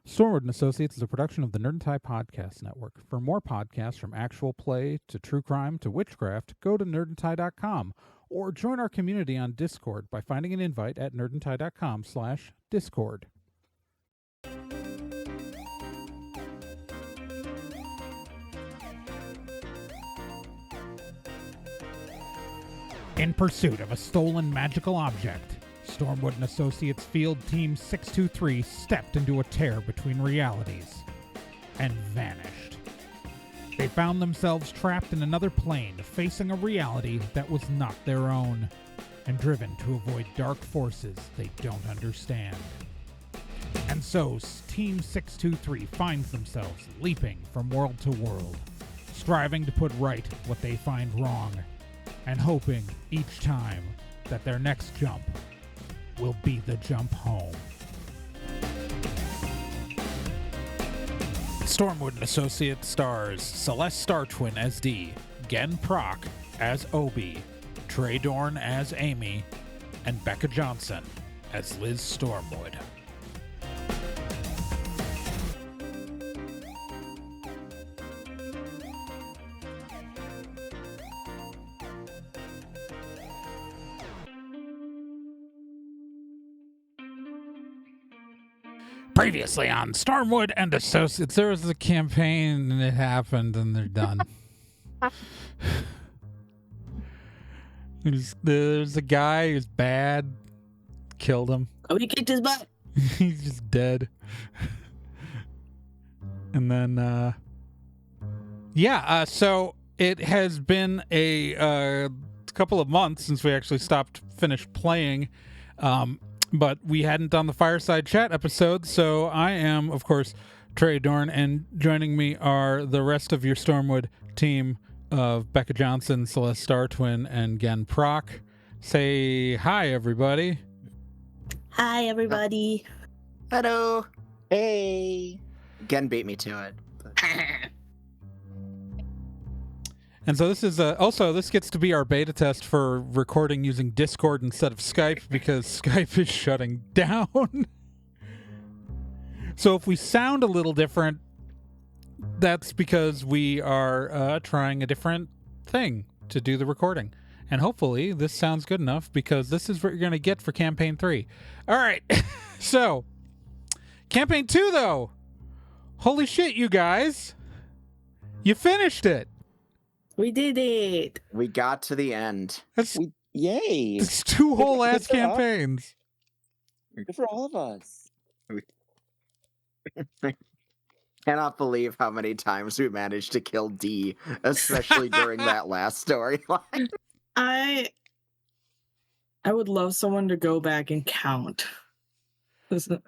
Stormwood and Associates is a production of the Nerd and Tie Podcast Network. For more podcasts from actual play to true crime to witchcraft, go to nerdandtie.com or join our community on Discord by finding an invite at nerdandtie.com/discord. In pursuit of a stolen magical object, Stormwood and Associates Field Team 623 stepped into a tear between realities and vanished. They found themselves trapped in another plane, facing a reality that was not their own, and driven to avoid dark forces they don't understand. And so, Team 623 finds themselves leaping from world to world, striving to put right what they find wrong, and hoping each time that their next jump will be the jump home. Stormwood and Associates stars Celeste Star Twin as Dee, Gen Proc as Obi, Trey Dorn as Amy, and Becca Johnson as Liz Stormwood. Previously on Stormwood and Associates, there was a campaign and it happened and they're done. There's a guy who's bad, killed him. Oh, he kicked his butt. He's just dead. And then, so it has been a couple of months since we actually finished playing. But we hadn't done the Fireside Chat episode, so I am, of course, Trey Dorn, and joining me are the rest of your Stormwood team of Becca Johnson, Celeste Star Twin, and Gen Proc. Say hi, everybody. Hi, everybody. Hello. Hey. Gen beat me to it. And so this is this gets to be our beta test for recording using Discord instead of Skype because Skype is shutting down. So if we sound a little different, that's because we are trying a different thing to do the recording. And hopefully this sounds good enough because this is what you're going to get for Campaign 3. All right. So, Campaign 2, though. Holy shit, you guys. You finished it. We did it. We got to the end. Yay. It's 2 whole ass campaigns. Good for all of us. Cannot believe how many times we managed to kill Dee, especially during that last storyline. I would love someone to go back and count.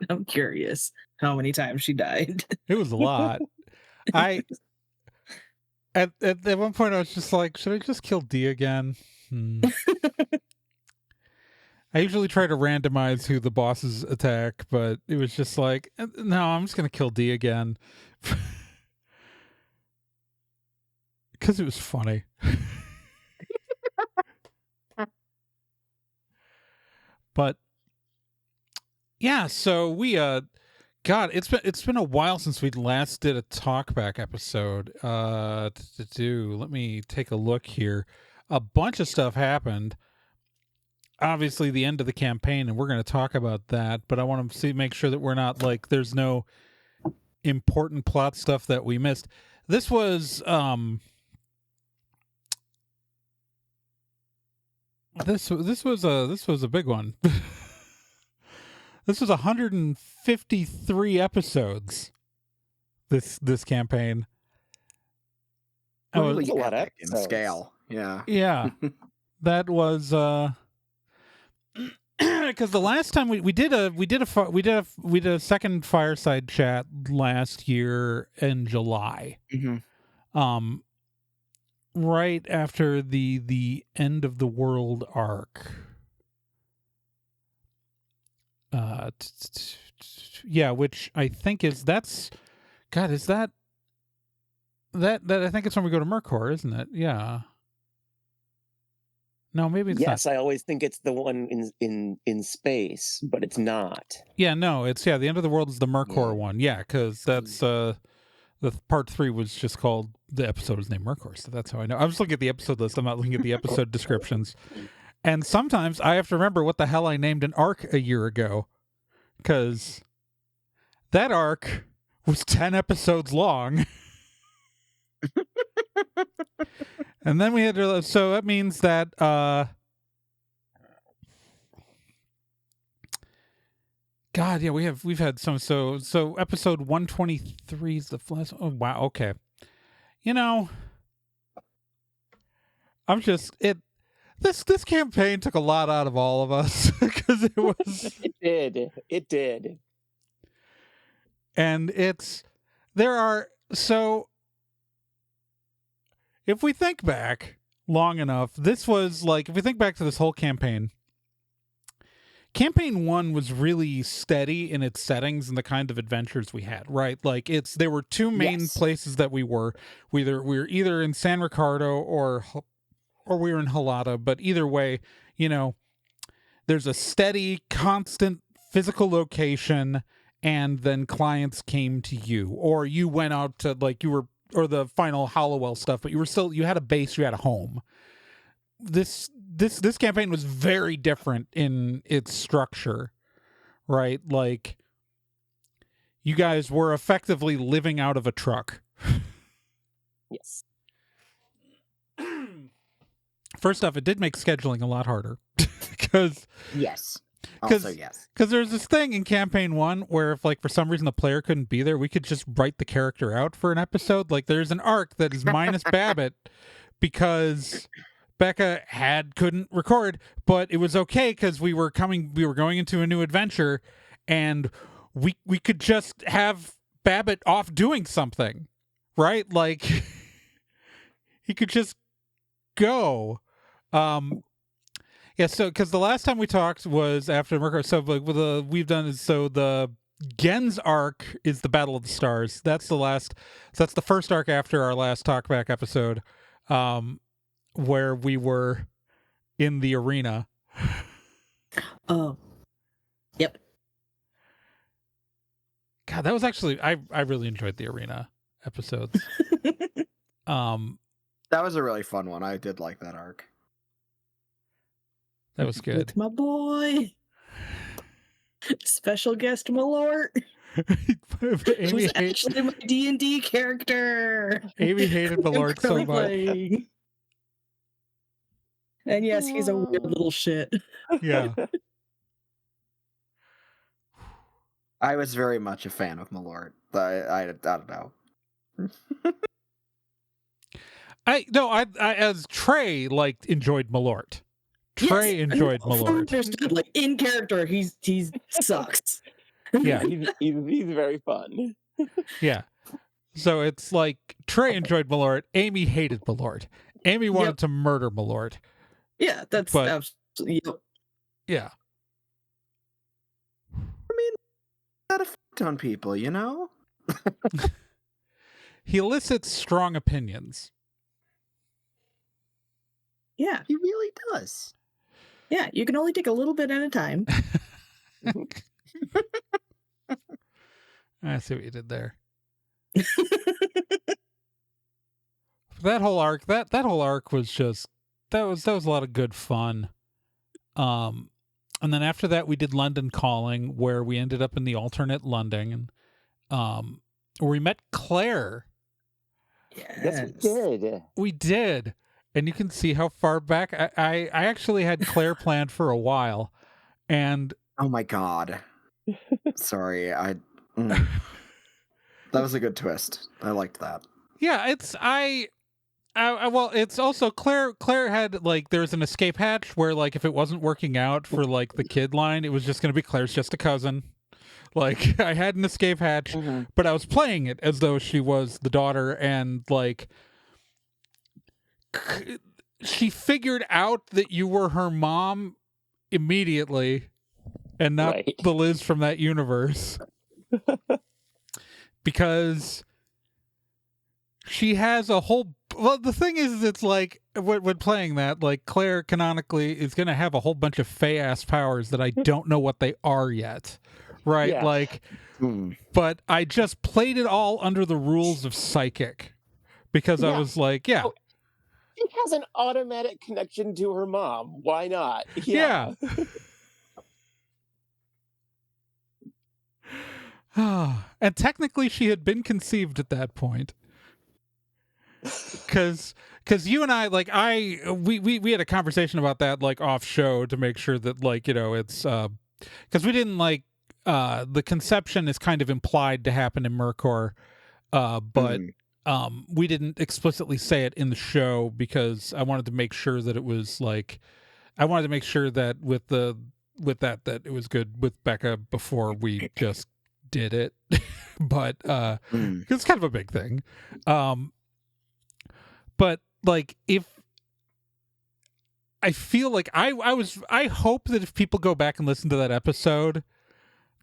I'm curious how many times she died. It was a lot. At one point, I was just like, should I just kill D again? I usually try to randomize who the bosses attack, but it was just like, no, I'm just going to kill D again. Because it was funny. But, yeah, so we, God, it's been a while since we last did a talkback episode. Let me take a look here. A bunch of stuff happened. Obviously, the end of the campaign, and we're going to talk about that. But I want to make sure that we're not like there's no important plot stuff that we missed. This was this was a big one. This was 153 episodes. This campaign. Really a lot of epic in scale. Yeah. Yeah. That was because the last time we did a second Fireside Chat last year in July. Mm-hmm. Right after the end of the world arc. Yeah, which I think is that I think it's when we go to Mercor, isn't it? Yeah. No, maybe it's Yes, not. I always think it's the one in space, but it's not. Yeah, no, it's the end of the world is the Mercor one. Yeah, because that's the part 3 was just called, the episode was named Mercor, so that's how I know. I'm just looking at the episode list. I'm not looking at the episode descriptions. And sometimes I have to remember what the hell I named an arc a year ago, because that arc was 10 episodes long. And then we had to, so that means that God, yeah, we've had some, so episode 123 is the last. Oh wow, okay. I'm just this campaign took a lot out of all of us because it was It did. and if we think back long enough, this was like, if we think back to this whole campaign 1 was really steady in its settings and the kind of adventures we had, right? Like there were 2 main places that we were either in San Ricardo or we were in Halata, but either way, there's a steady, constant physical location, and then clients came to you, or you went out to, like, or the final Hollowell stuff, but you had a base, you had a home. This campaign was very different in its structure, right? Like, you guys were effectively living out of a truck. Yes. First off, it did make scheduling a lot harder because Yes. Also, yes. Because there's this thing in campaign 1 where if, like, for some reason the player couldn't be there, we could just write the character out for an episode. Like, there's an arc that is minus Babbitt because Becca couldn't record, but it was okay because we were going into a new adventure, and we could just have Babbitt off doing something, right? Like, he could just go. Yeah, so because the last time we talked was after Mercor, so like we've done is, so the Gen's arc is the Battle of the Stars. That's the first arc after our last talkback episode, where we were in the arena. Oh, yep. God, that was actually, I really enjoyed the arena episodes. That was a really fun one. I did like that arc. That was good. With my boy. Special guest Malort. Who's actually my D&D character. Amy hated Malort so much. Playing. And yes, he's a weird little shit. Yeah. I was very much a fan of Malort. I don't know. I as Trey enjoyed Malort. Trey enjoyed Malort. Understood. Like, in character, he sucks. Yeah. He's very fun. Yeah. So it's like Trey enjoyed Malort. Amy hated Malort. Amy wanted to murder Malort. Yeah, that's absolutely. Yeah. I mean, that effect on people, you know? He elicits strong opinions. Yeah. He really does. Yeah, you can only take a little bit at a time. I see what you did there. That whole arc was just that was a lot of good fun. And then after that we did London Calling, where we ended up in the alternate London, and where we met Claire. Yes, we did. We did. And you can see how far back I actually had Claire planned for a while, and oh my god, sorry, that was a good twist. I liked that. Yeah, well, it's also Claire had there's an escape hatch where if it wasn't working out for the kid line, it was just going to be Claire's just a cousin. I had an escape hatch, but I was playing it as though she was the daughter, and she figured out that you were her mom immediately and not the Liz from that universe. Because she has a whole Well, the thing is, it's like when playing that, like Claire canonically is going to have a whole bunch of fey-ass powers that I don't know what they are yet, right? Yeah. Like, Hmm. but I just played it all under the rules of psychic because I Yeah. was like, yeah, Oh, She has an automatic connection to her mom. Why not? yeah. And technically, she had been conceived at that point. Because you and I, like, we had a conversation about that, like, off show to make sure that, like, it's because we didn't like the conception is kind of implied to happen in Mercor, but we didn't explicitly say it in the show because I wanted to make sure that it was like I wanted to make sure that with that it was good with Becca before we just did it. But it's kind of a big thing. But like if I feel like I hope that if people go back and listen to that episode,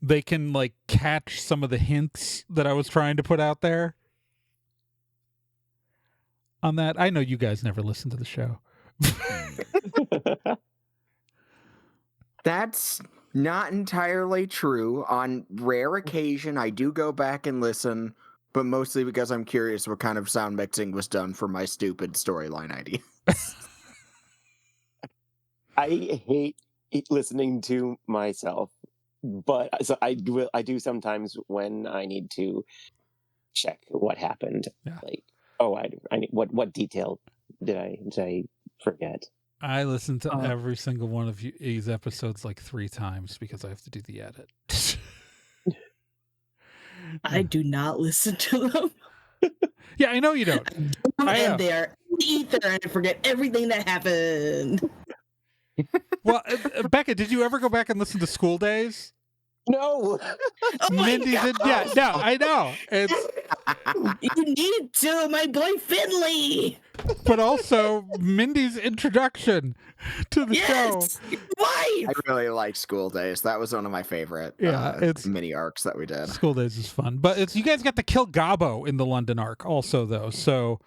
they can like catch some of the hints that I was trying to put out there on that. I know you guys never listen to the show. That's not entirely true. On rare occasion, I do go back and listen, but mostly because I'm curious what kind of sound mixing was done for my stupid storyline idea. I hate listening to myself, but so I do sometimes when I need to check what happened. Yeah. Like, oh, I need what detail did I forget? I listen to every single one of these episodes like 3 times because I have to do the edit. I do not listen to them. Yeah, I know you don't. And they are in the ether, and I forget everything that happened. Well, Becca, did you ever go back and listen to School Days? No. Mindy did. Yeah, no, I know. It's You need to, my boy Finley. but also Mindy's introduction to the show. Yes, why? I really like School Days. That was one of my favorite it's mini arcs that we did. School Days is fun, but it's you guys got to kill Gabo in the London arc also though. So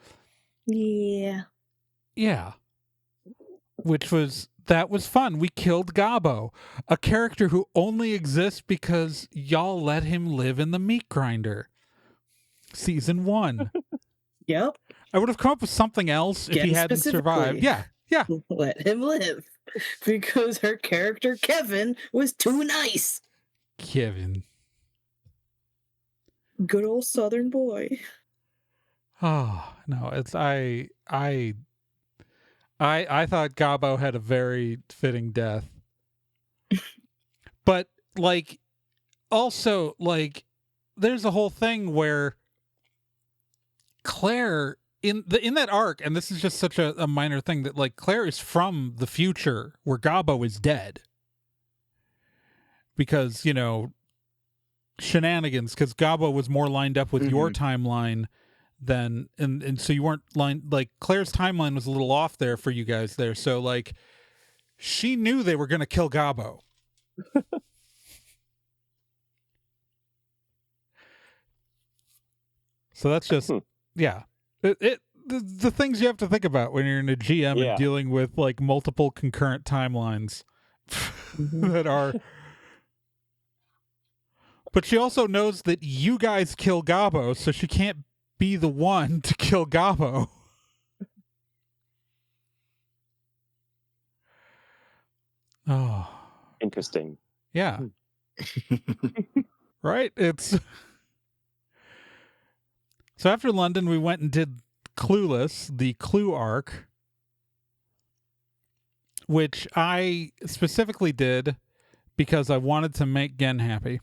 Yeah. That was fun. We killed Gabo, a character who only exists because y'all let him live in the meat grinder. Season 1. Yep. I would have come up with something else if he hadn't survived. Yeah. Let him live. Because her character, Kevin, was too nice. Kevin. Good old Southern boy. Oh, no, it's I thought Gabo had a very fitting death. But like also like there's a whole thing where Claire in that arc, and this is just such a minor thing, that like Claire is from the future where Gabo is dead. Because, shenanigans, because Gabo was more lined up with your timeline than and so you weren't lined, like Claire's timeline was a little off there for you guys there. So like she knew they were gonna kill Gabo. So that's just the things you have to think about when you're in a GM and dealing with like multiple concurrent timelines that are. But she also knows that you guys kill Gabo, so she can't be the one to kill Gabo. Oh. Interesting. Yeah. Right? It's so after London, we went and did Clueless, the Clue arc, which I specifically did because I wanted to make Gen happy.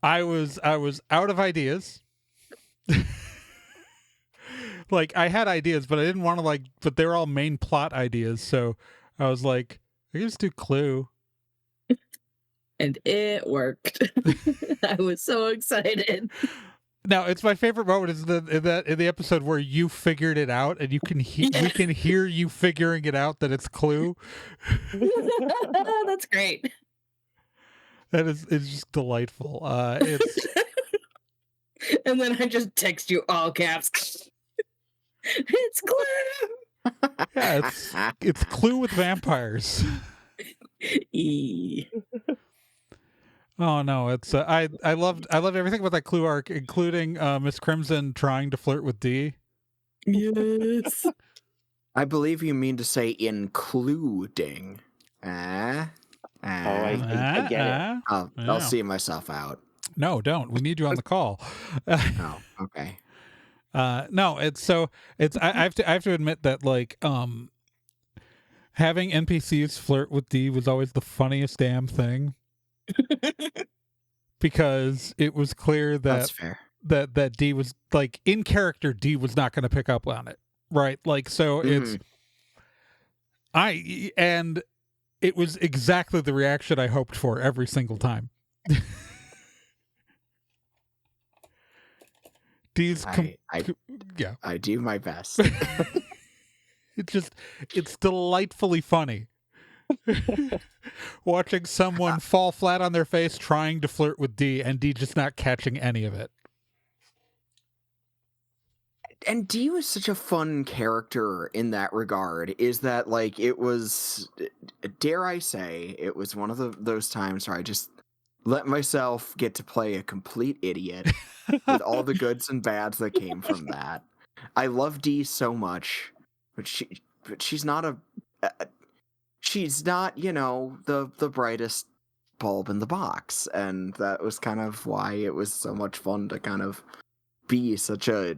I was out of ideas. Like I had ideas, but I didn't want to but they were all main plot ideas, so I was like, I can just do Clue. And it worked. I was so excited. Now, it's my favorite moment is in the episode where you figured it out, and we can hear you figuring it out that it's Clue. That's great. It's just delightful. And then I just text you all caps. It's Clue. Yeah, it's Clue with vampires. E. Oh no, it's I loved everything about that Clue arc, including Miss Crimson trying to flirt with Dee. Yes. I believe you mean to say including. I get it. I'll Yeah. see myself out. No, don't. We need you on the call. Oh, okay. No, I have to admit that like having NPCs flirt with Dee was always the funniest damn thing. Because it was clear That's that fair. that Dee was like in character, Dee was not going to pick up on it, right? Like so, Mhm. and it was exactly the reaction I hoped for every single time. Dee's yeah, I do my best. it's delightfully funny. Watching someone fall flat on their face trying to flirt with Dee and Dee just not catching any of it. And Dee was such a fun character in that regard, is that like it was, dare I say, it was one of those times where I just let myself get to play a complete idiot with all the goods and bads that came from that. I love Dee so much, but she's not she's not, the brightest bulb in the box, and that was kind of why it was so much fun to kind of be such a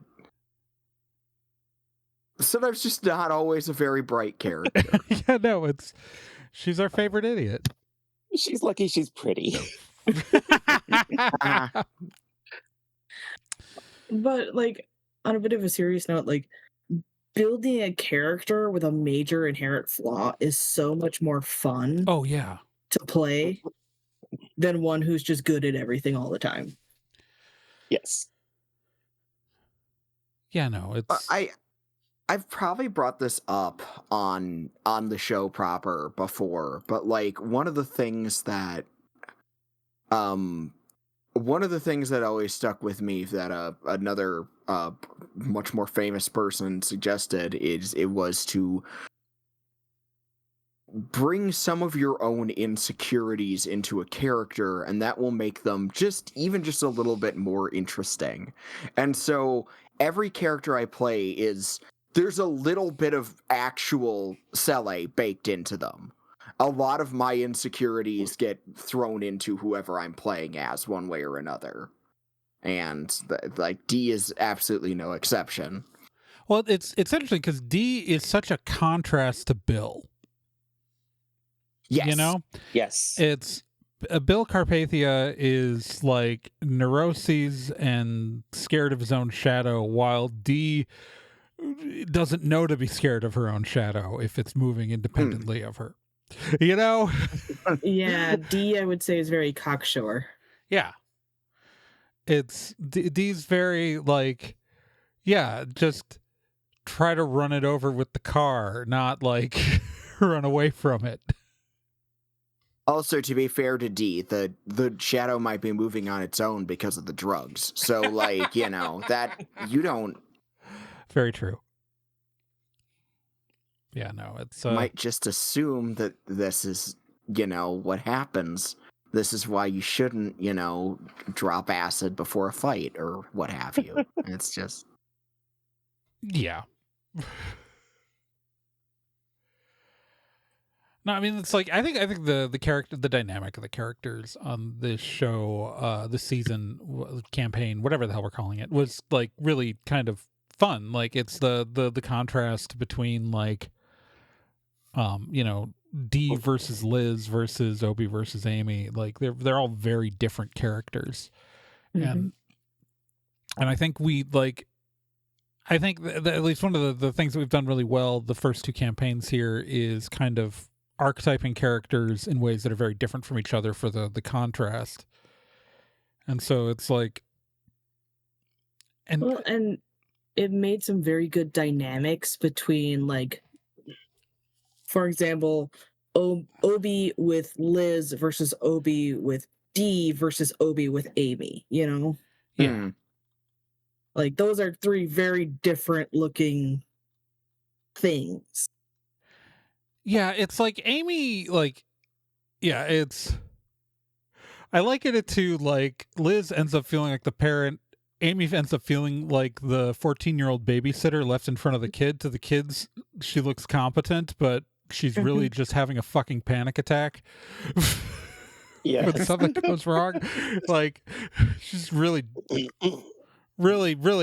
sometimes just not always a very bright character. Yeah, no, she's our favorite idiot. She's lucky she's pretty. But like on a bit of a serious note, like building a character with a major inherent flaw is so much more fun Oh yeah. to play than one who's just good at everything all the time. Yes. Yeah, no, it's I've probably brought this up on the show proper before, but like one of the things that always stuck with me that another much more famous person suggested is it was to bring some of your own insecurities into a character, and that will make them just a little bit more interesting. And so every character I play there's a little bit of actual Sele baked into them. A lot of my insecurities get thrown into whoever I'm playing as one way or another. And like Dee is absolutely no exception. well, it's interesting because Dee is such a contrast to Bill. Yes. You know? Yes. It's Bill Carpathia is like neuroses and scared of his own shadow, while Dee doesn't know to be scared of her own shadow if it's moving independently of her. You know? Yeah, D I would say is very cocksure. Yeah. It's Dee's very like, yeah, just try to run it over with the car, not like run away from it. Also, to be fair to Dee, the shadow might be moving on its own because of the drugs. So, like, that you don't... Very true. Yeah, no, it's... might just assume that this is, what happens. This is why you shouldn't, drop acid before a fight or what have you. It's just... Yeah. No, I mean, it's like I think the dynamic of the characters on this show, this season, campaign, whatever the hell we're calling it, was like really kind of fun. Like it's the contrast between like, Dee versus Liz versus Obi versus Amy. Like they're all very different characters, and I think I think that at least one of the things that we've done really well the first two campaigns here is kind of archetyping characters in ways that are very different from each other for the contrast. And so it's like, and it made some very good dynamics between, like, for example, Obi with Liz versus Obi with Dee versus Obi with Amy, Yeah. Like those are three very different looking things. Yeah, it's like Amy, like, yeah, it's. I liken it to like Liz ends up feeling like the parent. Amy ends up feeling like the 14-year-old babysitter left in front of the kid. To the kids, she looks competent, but she's really just having a fucking panic attack. Yeah. When something goes wrong, like she's really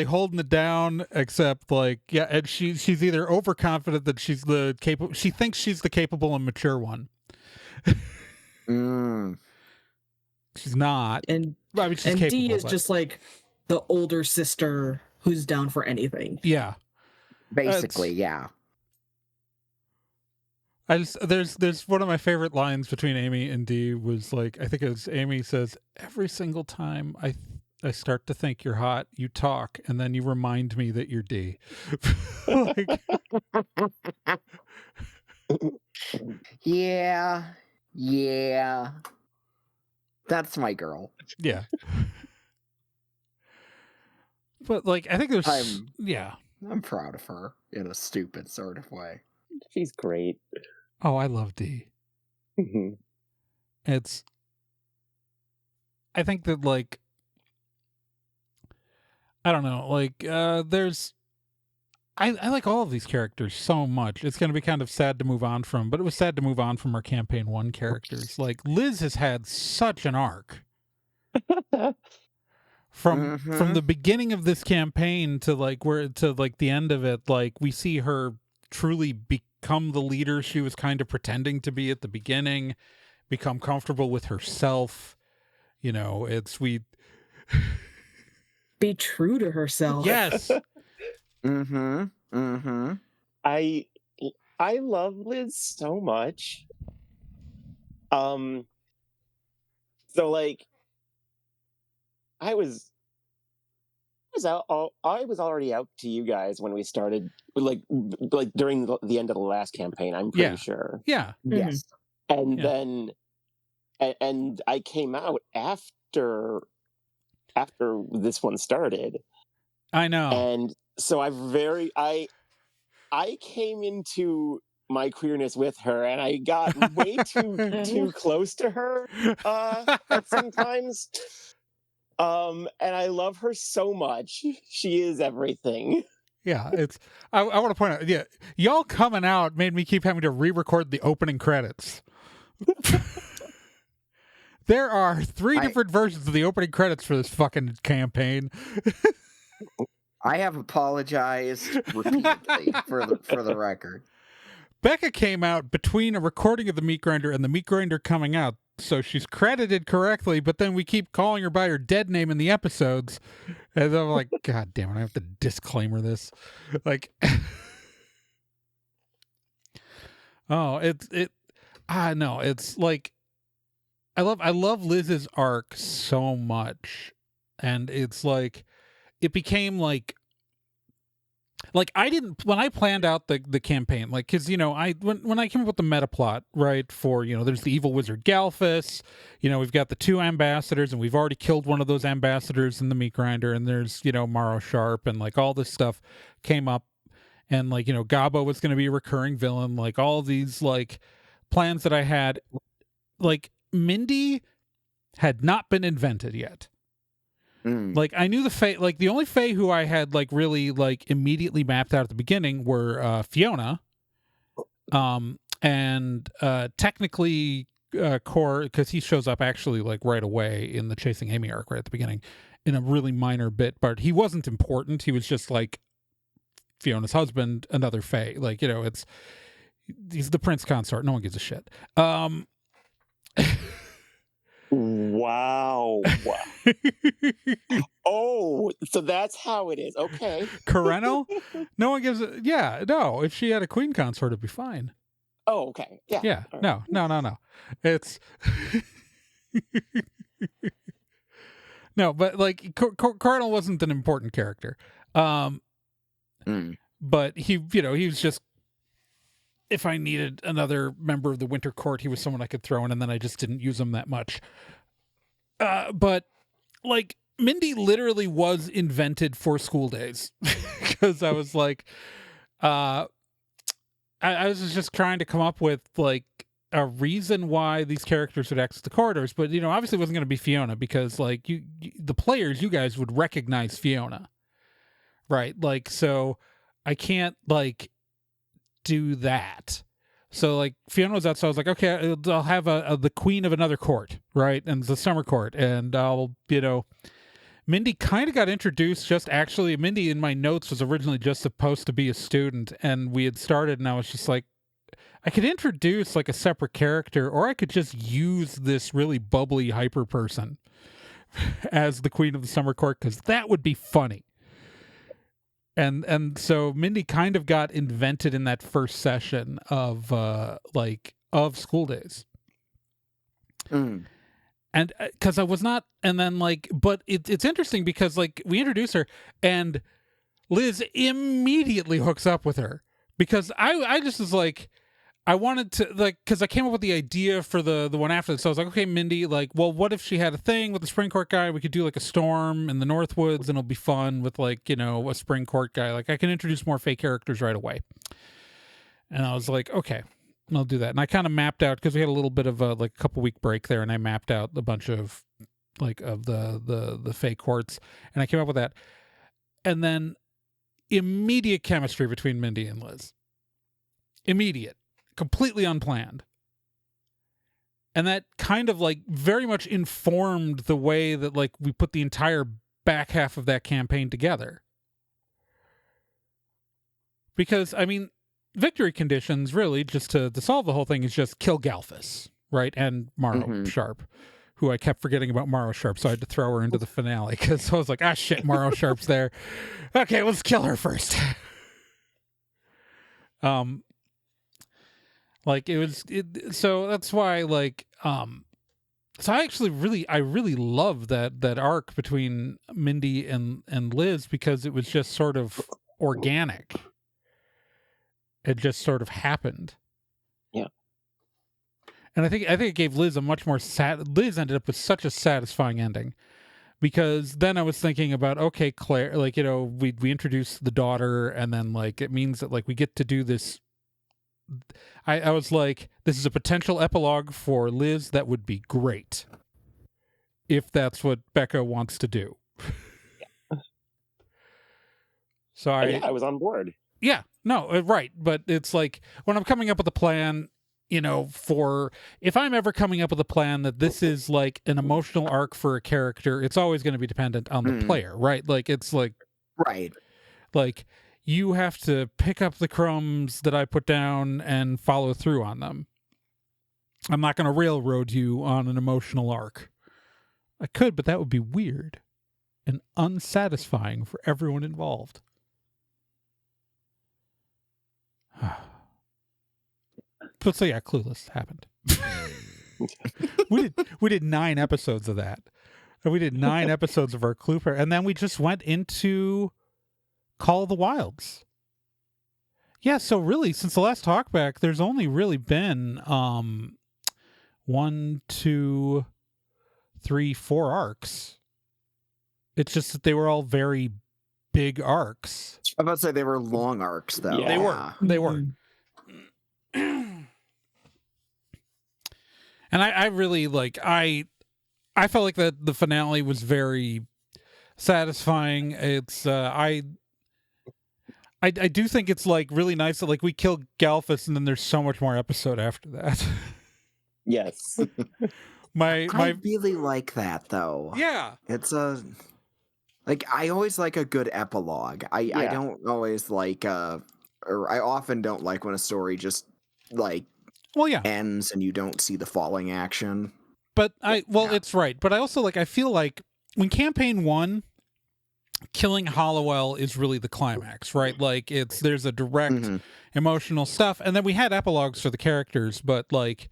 holding it down. Except like, yeah, and she's either overconfident that she's the capable. She thinks she's the capable and mature one. She's not. And I mean, she's and capable, D is but- just like the older sister who's down for anything. yeah. Basically, yeah. I just there's one of my favorite lines between Amy and Dee was like, I think it was Amy says, every single time I start to think you're hot, you talk, and then you remind me that you're Dee. Like, Yeah. That's my girl. yeah. But like, I think there's I'm proud of her in a stupid sort of way. She's great. Oh, I love Dee. Mhm. It's, I think that like, I don't know, like there's, I like all of these characters so much. It's going to be kind of sad to move on from, but it was sad to move on from our campaign 1 characters. Like Liz has had such an arc from the beginning of this campaign to like where to like the end of it. Like we see her truly become the leader she was kind of pretending to be at the beginning, become comfortable with herself. You know, it's Be true to herself. Yes. I love Liz so much. So like I was already out to you guys when we started, like during the end of the last campaign, I'm pretty sure. Yeah. Yes. And then and I came out after this one started. I know. And so I came into my queerness with her, and I got way too close to her at some times. And I love her so much. She is everything. Yeah, it's. I want to point out. Yeah, y'all coming out made me keep having to re-record the opening credits. There are 3 different versions of the opening credits for this fucking campaign. I have apologized repeatedly for the record. Becca came out between a recording of the Meat Grinder and the Meat Grinder coming out, so she's credited correctly, but then we keep calling her by her dead name in the episodes. And I'm like, God damn it, I have to disclaimer this. Like, oh, no, it's like, I love Liz's arc so much. And it's like, it became like I didn't, when I planned out the campaign, like, cause you know, when I came up with the meta plot, right, for, you know, there's the evil wizard Galphus, you know, we've got the 2 ambassadors and we've already killed one of those ambassadors in the Meat Grinder, and there's, you know, Morrow Sharp, and like all this stuff came up, and like, you know, Gabo was going to be a recurring villain, like all these like plans that I had, like Mindy had not been invented yet. Like I knew the Fae, like the only Fae who I had like really like immediately mapped out at the beginning were Fiona, and technically Core, because he shows up actually like right away in the Chasing Amy arc right at the beginning in a really minor bit, but he wasn't important. He was just like Fiona's husband, another Fae. Like, you know, he's the prince consort. No one gives a shit. Wow. Oh, so that's how it is. Okay. Corenno? No one gives a, yeah, no. If she had a queen consort, it'd be fine. Oh, okay. Yeah. Yeah. All No. It's no, but like Cardinal wasn't an important character. But he, you know, he was just, if I needed another member of the Winter Court, he was someone I could throw in, and then I just didn't use him that much. But like Mindy literally was invented for school days because I was like, I was just trying to come up with like a reason why these characters would exit the corridors, but obviously it wasn't going to be Fiona because like the players, you guys would recognize Fiona, right? Like, so I can't like do that. So like Fiona was out, so I was like, okay, I'll have the queen of another court, right? And the summer court, and I'll Mindy kind of got introduced Mindy in my notes was originally just supposed to be a student, and we had started, and I was just like, I could introduce like a separate character, or I could just use this really bubbly hyper person as the queen of the summer court, because that would be funny. And so Mindy kind of got invented in that first session of school days. Mm. And because I was not, and then like, but it's interesting because like we introduce her and Liz immediately hooks up with her because I just was like, I wanted to like, because I came up with the idea for the one after this. So I was like, okay, Mindy, like, well, what if she had a thing with the spring court guy? We could do like a storm in the Northwoods and it'll be fun with like, a spring court guy. Like I can introduce more fake characters right away. And I was like, okay, I'll do that. And I kind of mapped out, because we had a little bit of a like couple week break there, and I mapped out a bunch of like of the fake courts, and I came up with that. And then immediate chemistry between Mindy and Liz. Immediate. Completely unplanned. And that kind of like very much informed the way that like we put the entire back half of that campaign together. Because, I mean, victory conditions really, just to solve the whole thing, is just kill Galphus, right? And Morrow Sharp, who I kept forgetting about Morrow Sharp, so I had to throw her into the finale because I was like, shit, Morrow Sharp's there. Okay, let's kill her first. Like so that's why like so I actually really love that arc between Mindy and Liz, because it was just sort of organic. It just sort of happened. Yeah. And I think it gave Liz a much more Liz ended up with such a satisfying ending, because then I was thinking about, okay, Claire, like, we introduced the daughter, and then like it means that like we get to do this. I was like, this is a potential epilogue for Liz that would be great if that's what Becca wants to do. So I was on board. Yeah, no, right. But it's like when I'm coming up with a plan, if I'm ever coming up with a plan that this is like an emotional arc for a character, it's always going to be dependent on the player, right? Like, it's like, right. Like, you have to pick up the crumbs that I put down and follow through on them. I'm not going to railroad you on an emotional arc. I could, but that would be weird and unsatisfying for everyone involved. But so yeah, Clueless happened. we did 9 episodes of that. And we did 9 episodes of our Clue Pair, and then we just went into Call of the Wilds. Yeah, so really, since the last talkback, there's only really been 1, 2, 3, 4 arcs. It's just that they were all very big arcs. I'm about to say they were long arcs, though. Yeah. They were. And I really like, I felt like that the finale was very satisfying. It's I do think it's like really nice that like we kill Galphus and then there's so much more episode after that. Yes. I really like that, though. Yeah. It's I always like a good epilogue. I don't always like or I often don't like when a story just like ends and you don't see the falling action. But it's right. But I also like, I feel like when campaign 1, killing Hollowell is really the climax, right? Like there's a direct emotional stuff, and then we had epilogues for the characters, but like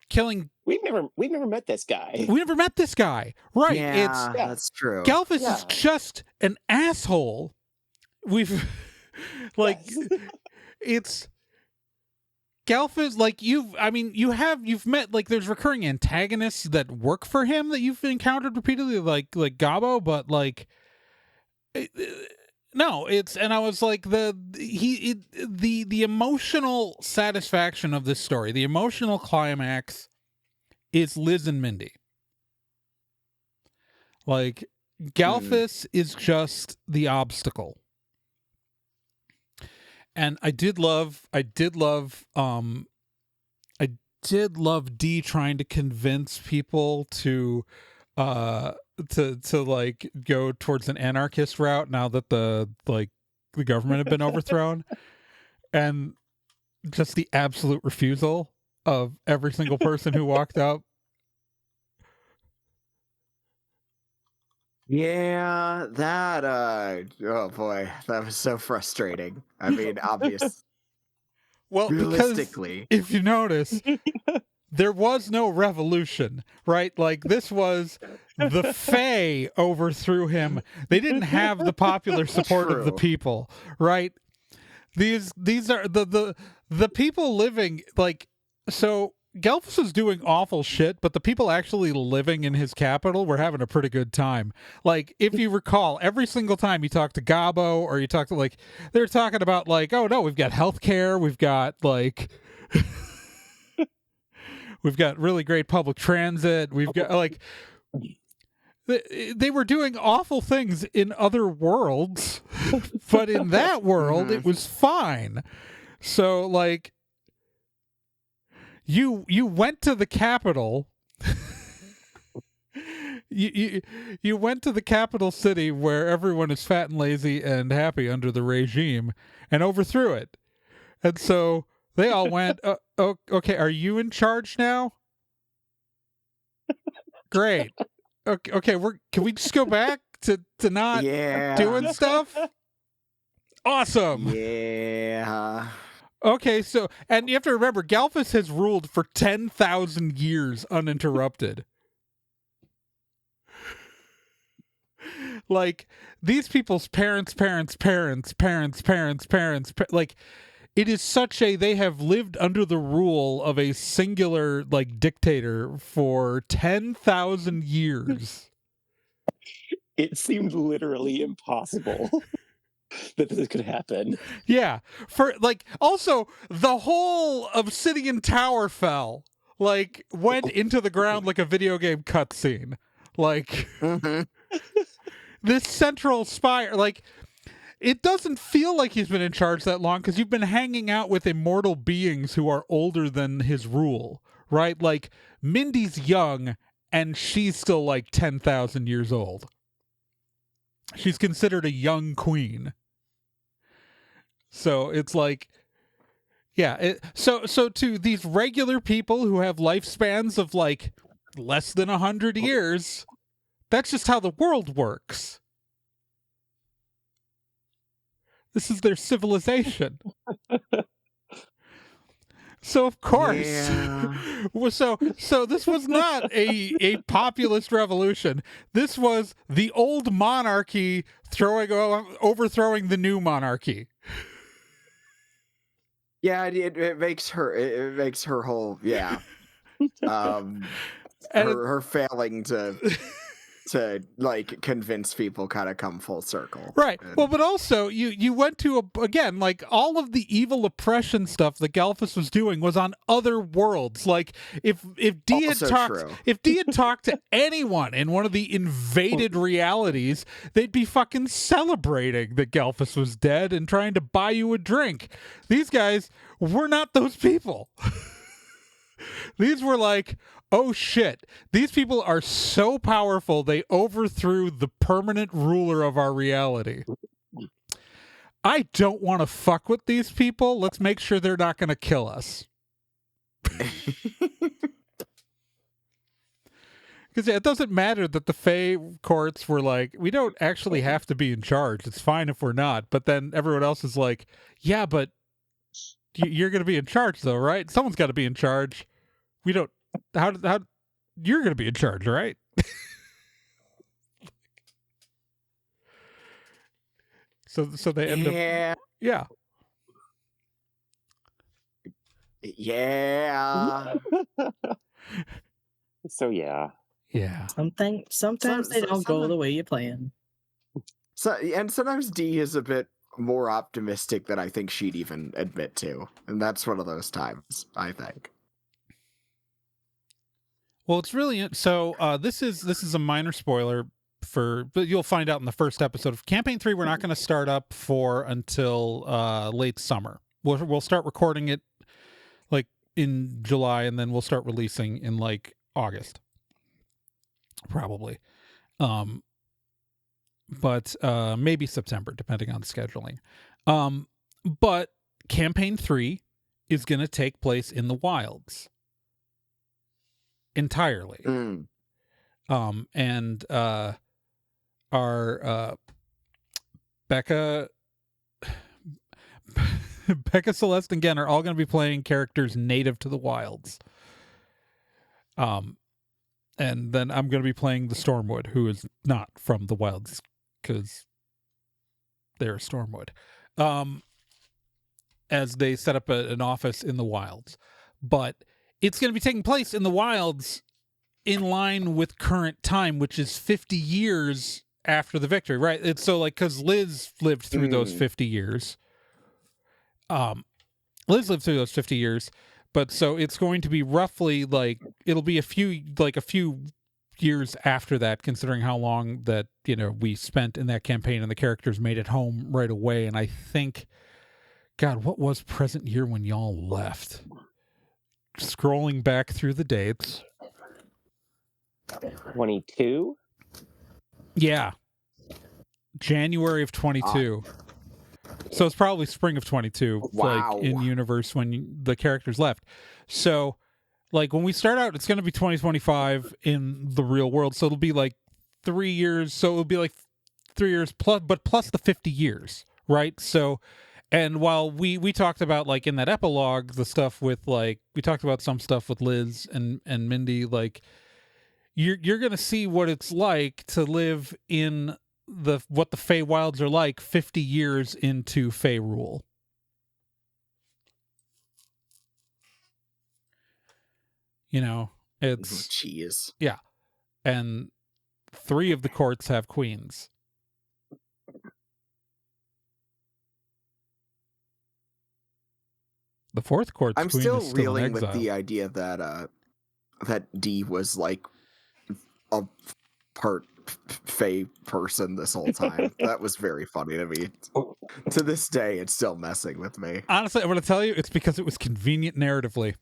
killing. We've never met this guy. We never met this guy, right? Yeah, that's true. Galphus is just an asshole. We've like it's. Galfus, like you've met, like, there's recurring antagonists that work for him that you've encountered repeatedly, like Gabo, but like, no, it's, and I was like, the emotional satisfaction of this story, the emotional climax is Liz and Mindy. Like, Galfus is just the obstacle. And I did love Dee trying to convince people to like go towards an anarchist route now that the government had been overthrown, and just the absolute refusal of every single person who walked up. Yeah, that oh boy, that was so frustrating. I mean, obvious. Well, realistically, because if you notice, there was no revolution, right? Like, this was the Fae overthrew him. They didn't have the popular support of the True. people, right? These are the people living, like, so Gelfus was doing awful shit, but the people actually living in his capital were having a pretty good time. Like, if you recall, every single time you talk to Gabo or you talk to, like, they're talking about, like, oh no, we've got healthcare, we've got, like, we've got really great public transit, we've got, like, they were doing awful things in other worlds, but in that world, it was fine. So, like, you went to the capital. you went to the capital city where everyone is fat and lazy and happy under the regime, and overthrew it. And so they all went, okay, are you in charge now? Great. Okay, can we just go back to not doing stuff? Awesome. Yeah. Okay, so, and you have to remember, Galfus has ruled for 10,000 years uninterrupted. Like, these people's parents, like, it is such a, they have lived under the rule of a singular, like, dictator for 10,000 years. It seemed literally impossible that this could happen. Yeah. For, like, also, the whole Obsidian Tower fell. Like, went into the ground like a video game cutscene. Like, this central spire, like, it doesn't feel like he's been in charge that long because you've been hanging out with immortal beings who are older than his rule, right? Like, Mindy's young, and she's still like 10,000 years old. She's considered a young queen. So it's like, yeah. So to these regular people who have lifespans of like less than 100 years, that's just how the world works. This is their civilization. So of course, so this was not a populist revolution. This was the old monarchy overthrowing the new monarchy. Yeah, it makes her whole her failing to like convince people kind of come full circle. Right. Well, but also you went to again, like, all of the evil oppression stuff that Galfus was doing was on other worlds. Like, if Dee had talked to anyone in one of the invaded realities, they'd be fucking celebrating that Galfus was dead and trying to buy you a drink. These guys were not those people. These were like, oh shit, these people are so powerful they overthrew the permanent ruler of our reality. I don't want to fuck with these people. Let's make sure they're not going to kill us. Because it doesn't matter that the Fae courts were like, we don't actually have to be in charge. It's fine if we're not. But then everyone else is like, yeah, but you're going to be in charge though, right? Someone's got to be in charge. We don't. How you're going to be in charge, right? so they end up. Yeah. Yeah, Yeah. Yeah. So yeah. Yeah. Sometimes they don't go the way you plan. And sometimes D is a bit more optimistic than I think she'd even admit to, and that's one of those times, I think. Well, it's really so. This is a minor spoiler but you'll find out in the first episode of Campaign 3. We're not going to start up for until late summer. We'll start recording it like in July, and then we'll start releasing in like August, probably. But maybe September, depending on scheduling. But Campaign 3 is going to take place in the wilds entirely. And our Becca Celeste and Gen are all going to be playing characters native to the wilds. And then I'm going to be playing the Stormwood, who is not from the wilds, because they're Stormwood. As they set up an office in the wilds. But it's going to be taking place in the wilds in line with current time, which is 50 years after the victory, right? It's so like, because Liz lived through those 50 years. Liz lived through those 50 years, but so it's going to be roughly like, it'll be a few years after that, considering how long that, we spent in that campaign and the characters made it home right away. And I think, God, what was present year when y'all left? Scrolling back through the dates. 22? Yeah. January of 22. So it's probably spring of 22, Wow. like in universe when the characters left. So like when we start out, it's going to be 2025 in the real world. So it'll be like 3 years. So it'll be like 3 years plus the 50 years, right? So, and while we talked about like in that epilogue, the stuff with like, we talked about some stuff with Liz and Mindy, like, you're going to see what it's like to live in what the Feywilds are like 50 years into Fey rule. It's Jeez. Yeah. And 3 of the courts have queens. The 4th court's I'm queen still is still in reeling with exile. the idea that that D was like a part Fey person this whole time. That was very funny to me. To this day, it's still messing with me. Honestly, I'm going to tell you, it's because it was convenient narratively.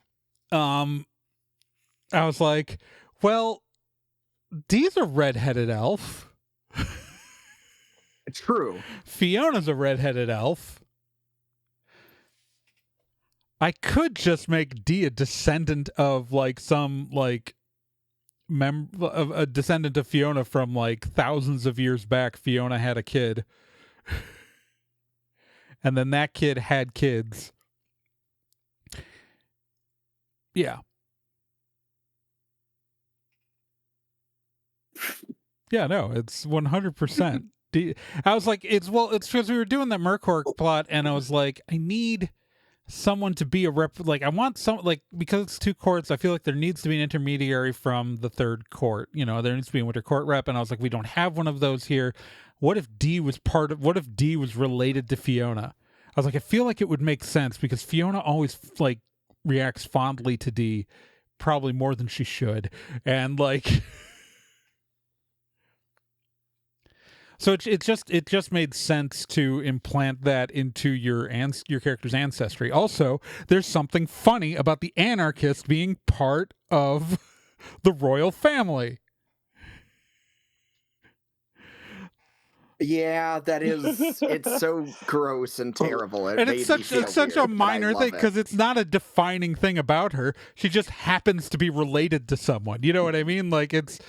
I was like, well, Dee's a redheaded elf. True. Fiona's a redheaded elf. I could just make Dee a descendant of like some like a descendant of Fiona from like thousands of years back. Fiona had a kid. And then that kid had kids. Yeah. Yeah, no, it's 100%. I was like, it's because we were doing that Mercork plot, and I was like, I need someone to be a rep. Like, I want some, like, because it's 2 courts, I feel like there needs to be an intermediary from the 3rd court. There needs to be a Winter Court rep, and I was like, we don't have one of those here. What if Dee was related to Fiona? I was like, I feel like it would make sense because Fiona always like reacts fondly to Dee, probably more than she should, and like. So it just made sense to implant that into your character's ancestry. Also, there's something funny about the anarchist being part of the royal family. Yeah, that is. It's so gross and terrible. And it's such a minor thing because it's not a defining thing about her. She just happens to be related to someone. You know what I mean? Like it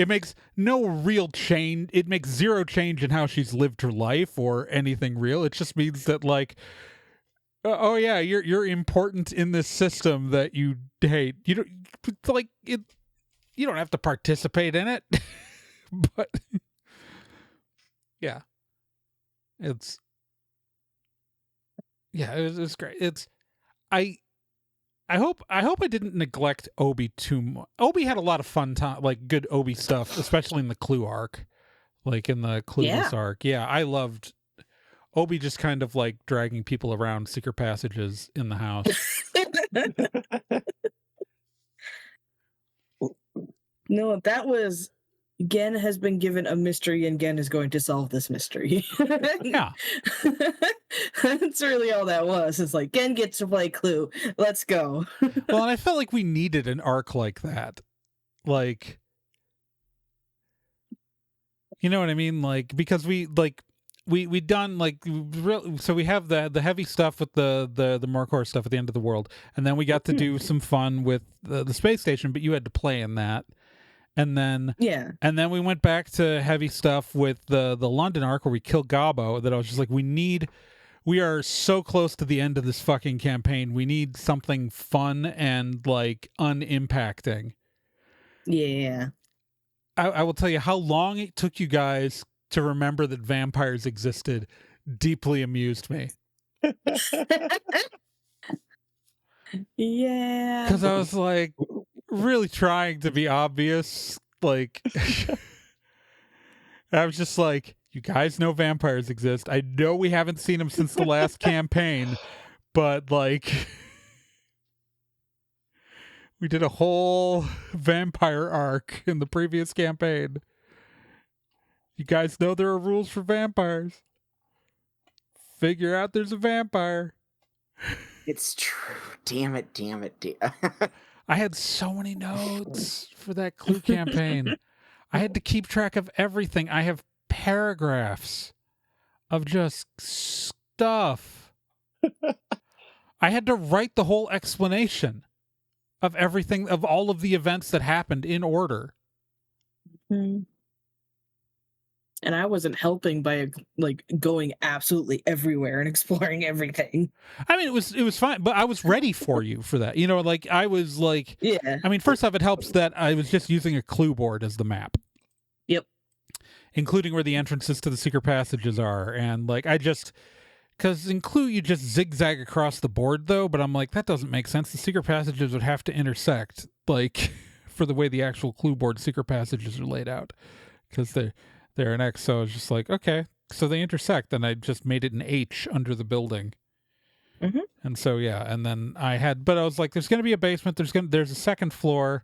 makes no real change. It makes 0 change in how she's lived her life or anything real. It just means that like, oh yeah, you're important in this system that you hate. You don't like it. You don't have to participate in it, but. Yeah. It's great. I hope I didn't neglect Obi too much. Obi had a lot of fun time, like good Obi stuff, especially in the Clue arc, like in the Clueless arc. Yeah, I loved Obi just kind of like dragging people around secret passages in the house. No, that was Gen has been given a mystery and Gen is going to solve this mystery. Yeah. That's really all that was. It's like Gen gets to play Clue. Let's go. Well, and I felt like we needed an arc like that. Like, you know what I mean? Like, because we done like so we have the heavy stuff with the Morcor stuff at the end of the world, and then we got to do some fun with the space station, but you had to play in that. And then we went back to heavy stuff with the London arc where we killed Gabo, that I was just like, we are so close to the end of this fucking campaign. We need something fun and like unimpacting. Yeah. I will tell you how long it took you guys to remember that vampires existed deeply amused me. Yeah. Because I was like really trying to be obvious. Like, I was just like, you guys know vampires exist. I know we haven't seen them since the last campaign, but like, we did a whole vampire arc in the previous campaign. You guys know there are rules for vampires. Figure out there's a vampire. It's true. Damn it. I had so many notes for that Clue campaign. I had to keep track of everything. I have paragraphs of just stuff. I had to write the whole explanation of everything, of all of the events that happened in order. Mm-hmm. And I wasn't helping by like going absolutely everywhere and exploring everything. I mean, it was fine, but I was ready for you for that. You know, like I was like, yeah. I mean, first off, it helps that I was just using a clue board as the map. Yep. Including where the entrances to the secret passages are. And like, because in Clue, you just zigzag across the board though, but I'm like, that doesn't make sense. The secret passages would have to intersect, like, for the way the actual Clue board secret passages are laid out. Because they're an X, so I was just like, okay, so they intersect, and I just made it an H under the building. Mm-hmm. And so, yeah, and then but I was like, there's going to be a basement, there's a second floor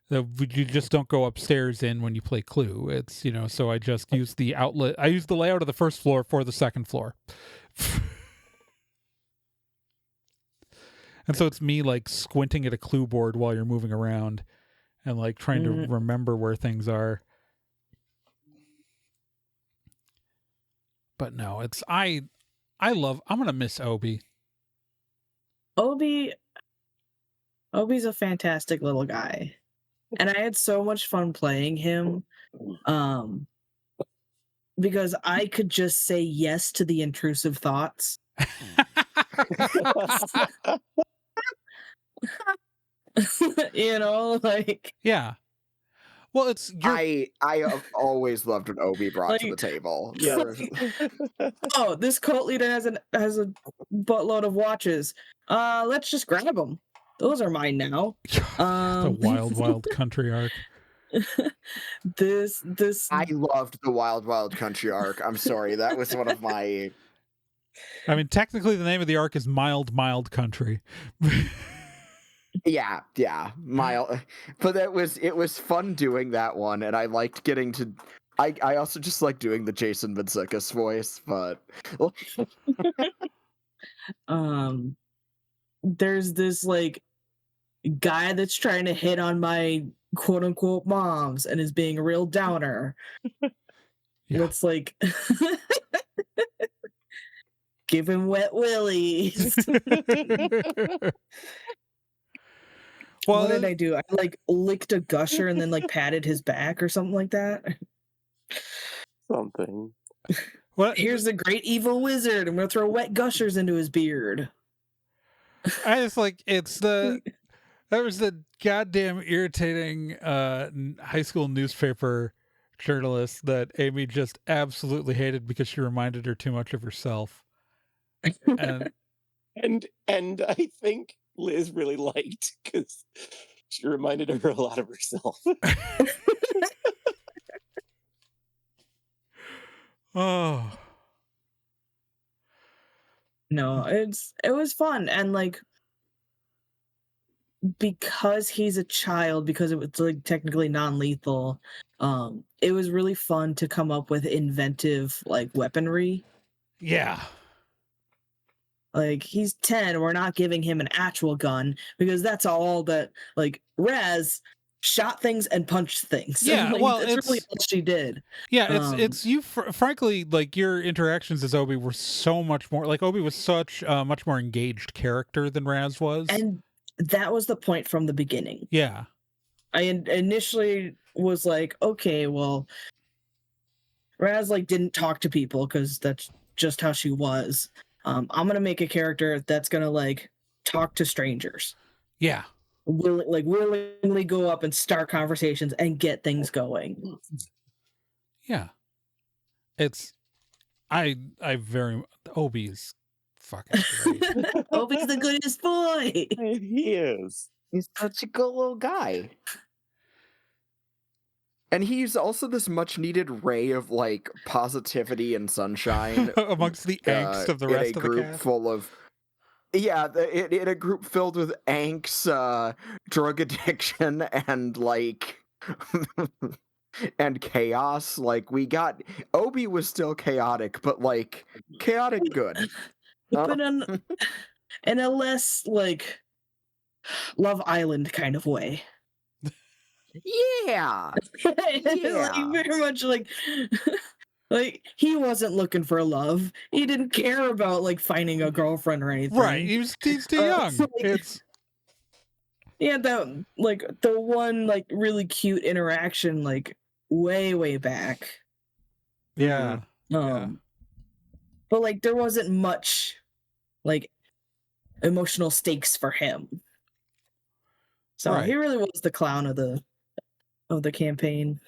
that you just don't go upstairs in when you play Clue. It's, you know, so I just used the outlet, I used the layout of the first floor for the second floor. And so it's me, like, squinting at a Clue board while you're moving around and, like, trying to remember where things are. But no, it's I'm gonna miss Obi. Obi's a fantastic little guy. And I had so much fun playing him. Because I could just say yes to the intrusive thoughts. You know, like, yeah. Well, I have always loved what Obi brought to the table. Yeah. Oh, this cult leader has a buttload of watches. Let's just grab them. Those are mine now. The wild country arc. This I loved the wild country arc. I'm sorry, that was one of my. I mean, technically, the name of the arc is mild country. Yeah, mild. But it was fun doing that one, and I liked getting to. I also just like doing the Jason Mantzoukas voice, but. There's this like guy that's trying to hit on my quote unquote moms and is being a real downer. Yeah. It's like give him wet willies. Well, what did I do? I like licked a gusher and then like patted his back or something like that. Something. What? Here's the great evil wizard. I'm gonna throw wet gushers into his beard. I just like that was the goddamn irritating high school newspaper journalist that Amy just absolutely hated because she reminded her too much of herself. And I think Liz really liked because she reminded her a lot of herself. Oh. No, it was fun, and like because he's a child, because it was like technically non-lethal, it was really fun to come up with inventive like weaponry. Yeah. Like he's 10, we're not giving him an actual gun because that's all that like Raz shot things and punched things. Yeah, Like, well, that's really all she did. Yeah, it's you. Frankly, like your interactions as Obi were so much more. Like Obi was such a much more engaged character than Raz was. And that was the point from the beginning. Yeah, I initially was like, okay, well, Raz like didn't talk to people because that's just how she was. I'm gonna make a character that's gonna like talk to strangers. yeah, Willingly go up and start conversations and get things going. yeah. It's I very Obi is fucking great. Obi's the goodest boy. He is. He's such a good little guy. And he's also this much needed ray of like positivity and sunshine Amongst the angst of the rest in a of the group cast. full of in a group filled with angst, drug addiction, and like and chaos. Like we got Obi was still chaotic, but like chaotic good. But in a less like Love Island kind of way. Yeah. Like very much like he wasn't looking for love. He didn't care about like finding a girlfriend or anything. Right, he's too young. It's yeah, that like the one like really cute interaction like way back. yeah. But like there wasn't much like emotional stakes for him. So Right. he really was the clown of the campaign.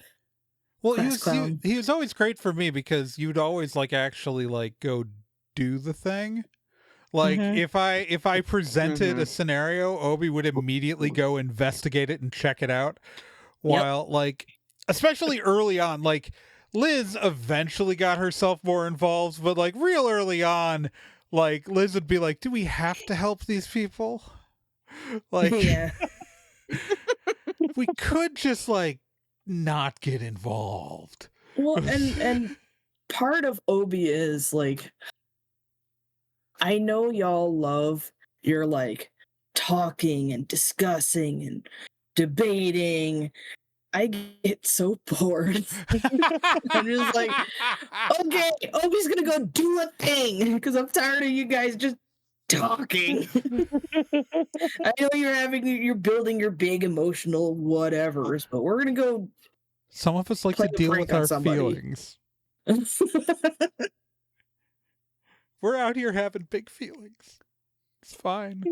Well, Clown. he was always great for me because you'd always like actually like go do the thing. Like if I presented a scenario, Obi would immediately go investigate it and check it out. While like especially early on, like Liz eventually got herself more involved, but like real early on, like Liz would be like, "Do we have to help these people?" Like Yeah. we could just like not get involved. Well, and part of Obi is like, I know y'all love your like talking and discussing and debating. I get so bored. I'm just like, okay, Obi's gonna go do a thing because I'm tired of you guys just talking. I know you're building your big emotional whatevers, but we're gonna go. Some of us like Play to a deal prank with on our somebody. feelings. We're out here having big feelings. It's fine.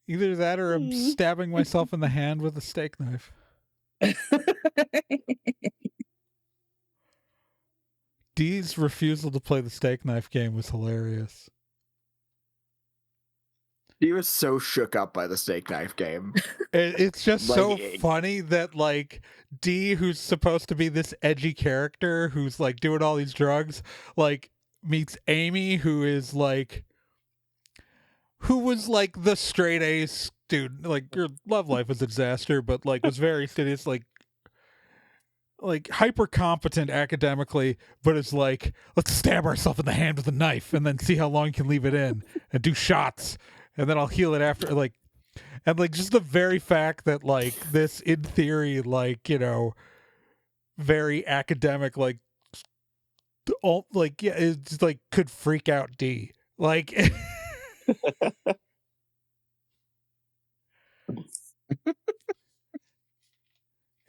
Either that or I'm stabbing myself in the hand with a steak knife. Dee's refusal to play the steak knife game was hilarious. He was so shook up by the steak knife game. It's just Like, so funny that like Dee, who's supposed to be this edgy character who's like doing all these drugs, like meets Amy, who was like the straight A student. Like your love life was a disaster, but like was very studious, like hyper competent academically, but it's like, let's stab ourselves in the hand with a knife and then see how long you can leave it in and do shots. And then I'll heal it after, like, and like just the very fact that like this, in theory, like, you know, very academic, like, all like, yeah, it's like could freak out D. Like,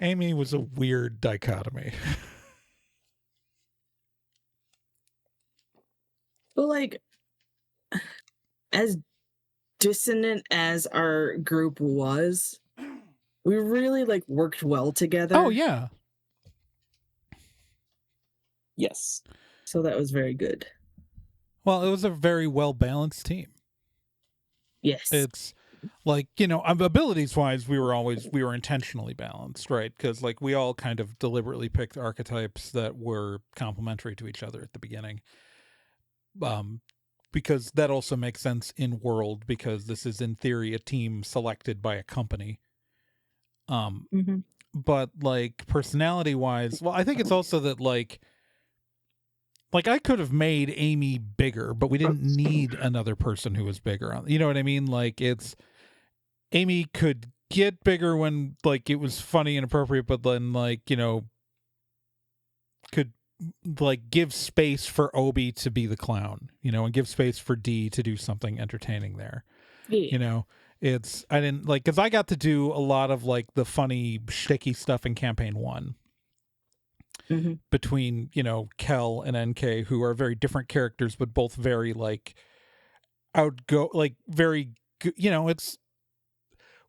Amy was a weird dichotomy. But like, as dissonant as our group was, we really like worked well together. Oh yeah. Yes. So that was very good. Well, it was a very well balanced team. Yes. It's like, you know, abilities wise, we were intentionally balanced, right? Because like we all kind of deliberately picked archetypes that were complementary to each other at the beginning. Because that also makes sense in world, because this is in theory a team selected by a company. But like personality wise, well, I think it's also that like I could have made Amy bigger, but we didn't need another person who was bigger. You know what I mean? Like it's Amy could get bigger when like it was funny and appropriate, but then like, you know, could like give space for Obi to be the clown, you know, and give space for D to do something entertaining there. Yeah. You know, I didn't like, because I got to do a lot of like the funny shticky stuff in campaign 1 between, you know, Kel and NK, who are very different characters, but both very like like very, you know,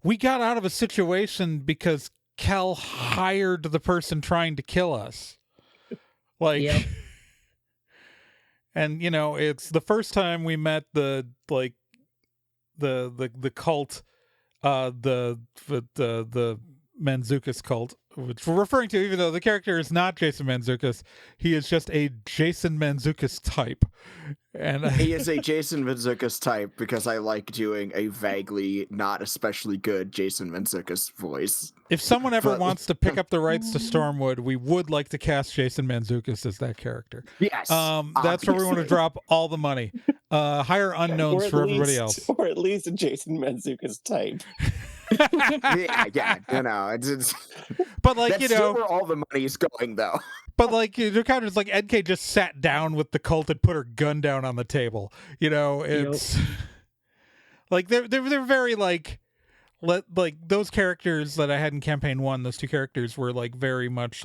we got out of a situation because Kel hired the person trying to kill us. Like, Yep. and you know, it's the first time we met the cult, the Manzukis cult, which we're referring to, even though the character is not Jason Mantzoukas, he is just a Jason Mantzoukas type. And he is a Jason Mantzoukas type because I like doing a vaguely not especially good Jason Mantzoukas voice. If someone ever wants to pick up the rights to Stormwood, we would like to cast Jason Mantzoukas as that character. Yes, that's where we want to drop all the money. Hire unknowns for everybody else, or at least a Jason Mantzoukas type. yeah, you know, it's but like, that's you know, still where all the money is going, though. But like, your character's like NK just sat down with the cult and put her gun down on the table. You know, it's like they're very like those characters that I had in campaign 1. Those two characters were like very much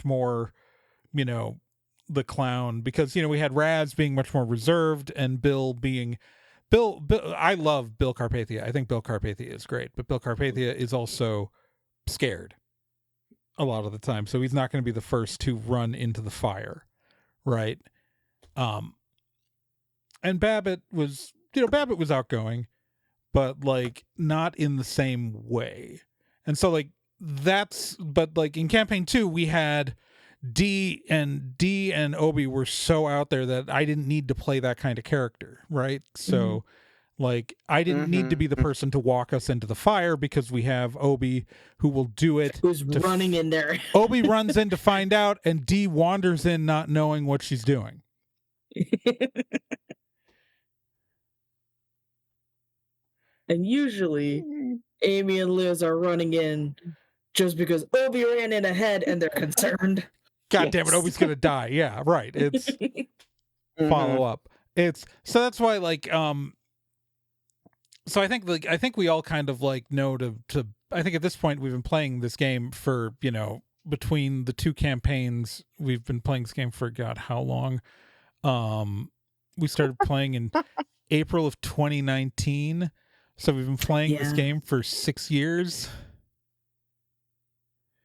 more, you know, the clown, because you know we had Raz being much more reserved and Bill being. Bill, I love Bill Carpathia. I think Bill Carpathia is great, but Bill Carpathia is also scared a lot of the time, so he's not going to be the first to run into the fire, right? And Babbitt was outgoing, but like not in the same way. And so like but like in campaign 2 we had D and Obi were so out there that I didn't need to play that kind of character, right? So like I didn't need to be the person to walk us into the fire, because we have Obi who will do it. Who's running in there? Obi runs in to find out, and D wanders in not knowing what she's doing. And usually Amy and Liz are running in just because Obi ran in ahead and they're concerned. God damn it, Obi's gonna die. Yeah, right. It's follow up. It's so that's why like so I think we all kind of like know to I think at this point we've been playing this game for, you know, between the two campaigns, we've been playing this game for God how long? We started playing in April of 2019. So we've been playing this game for 6 years.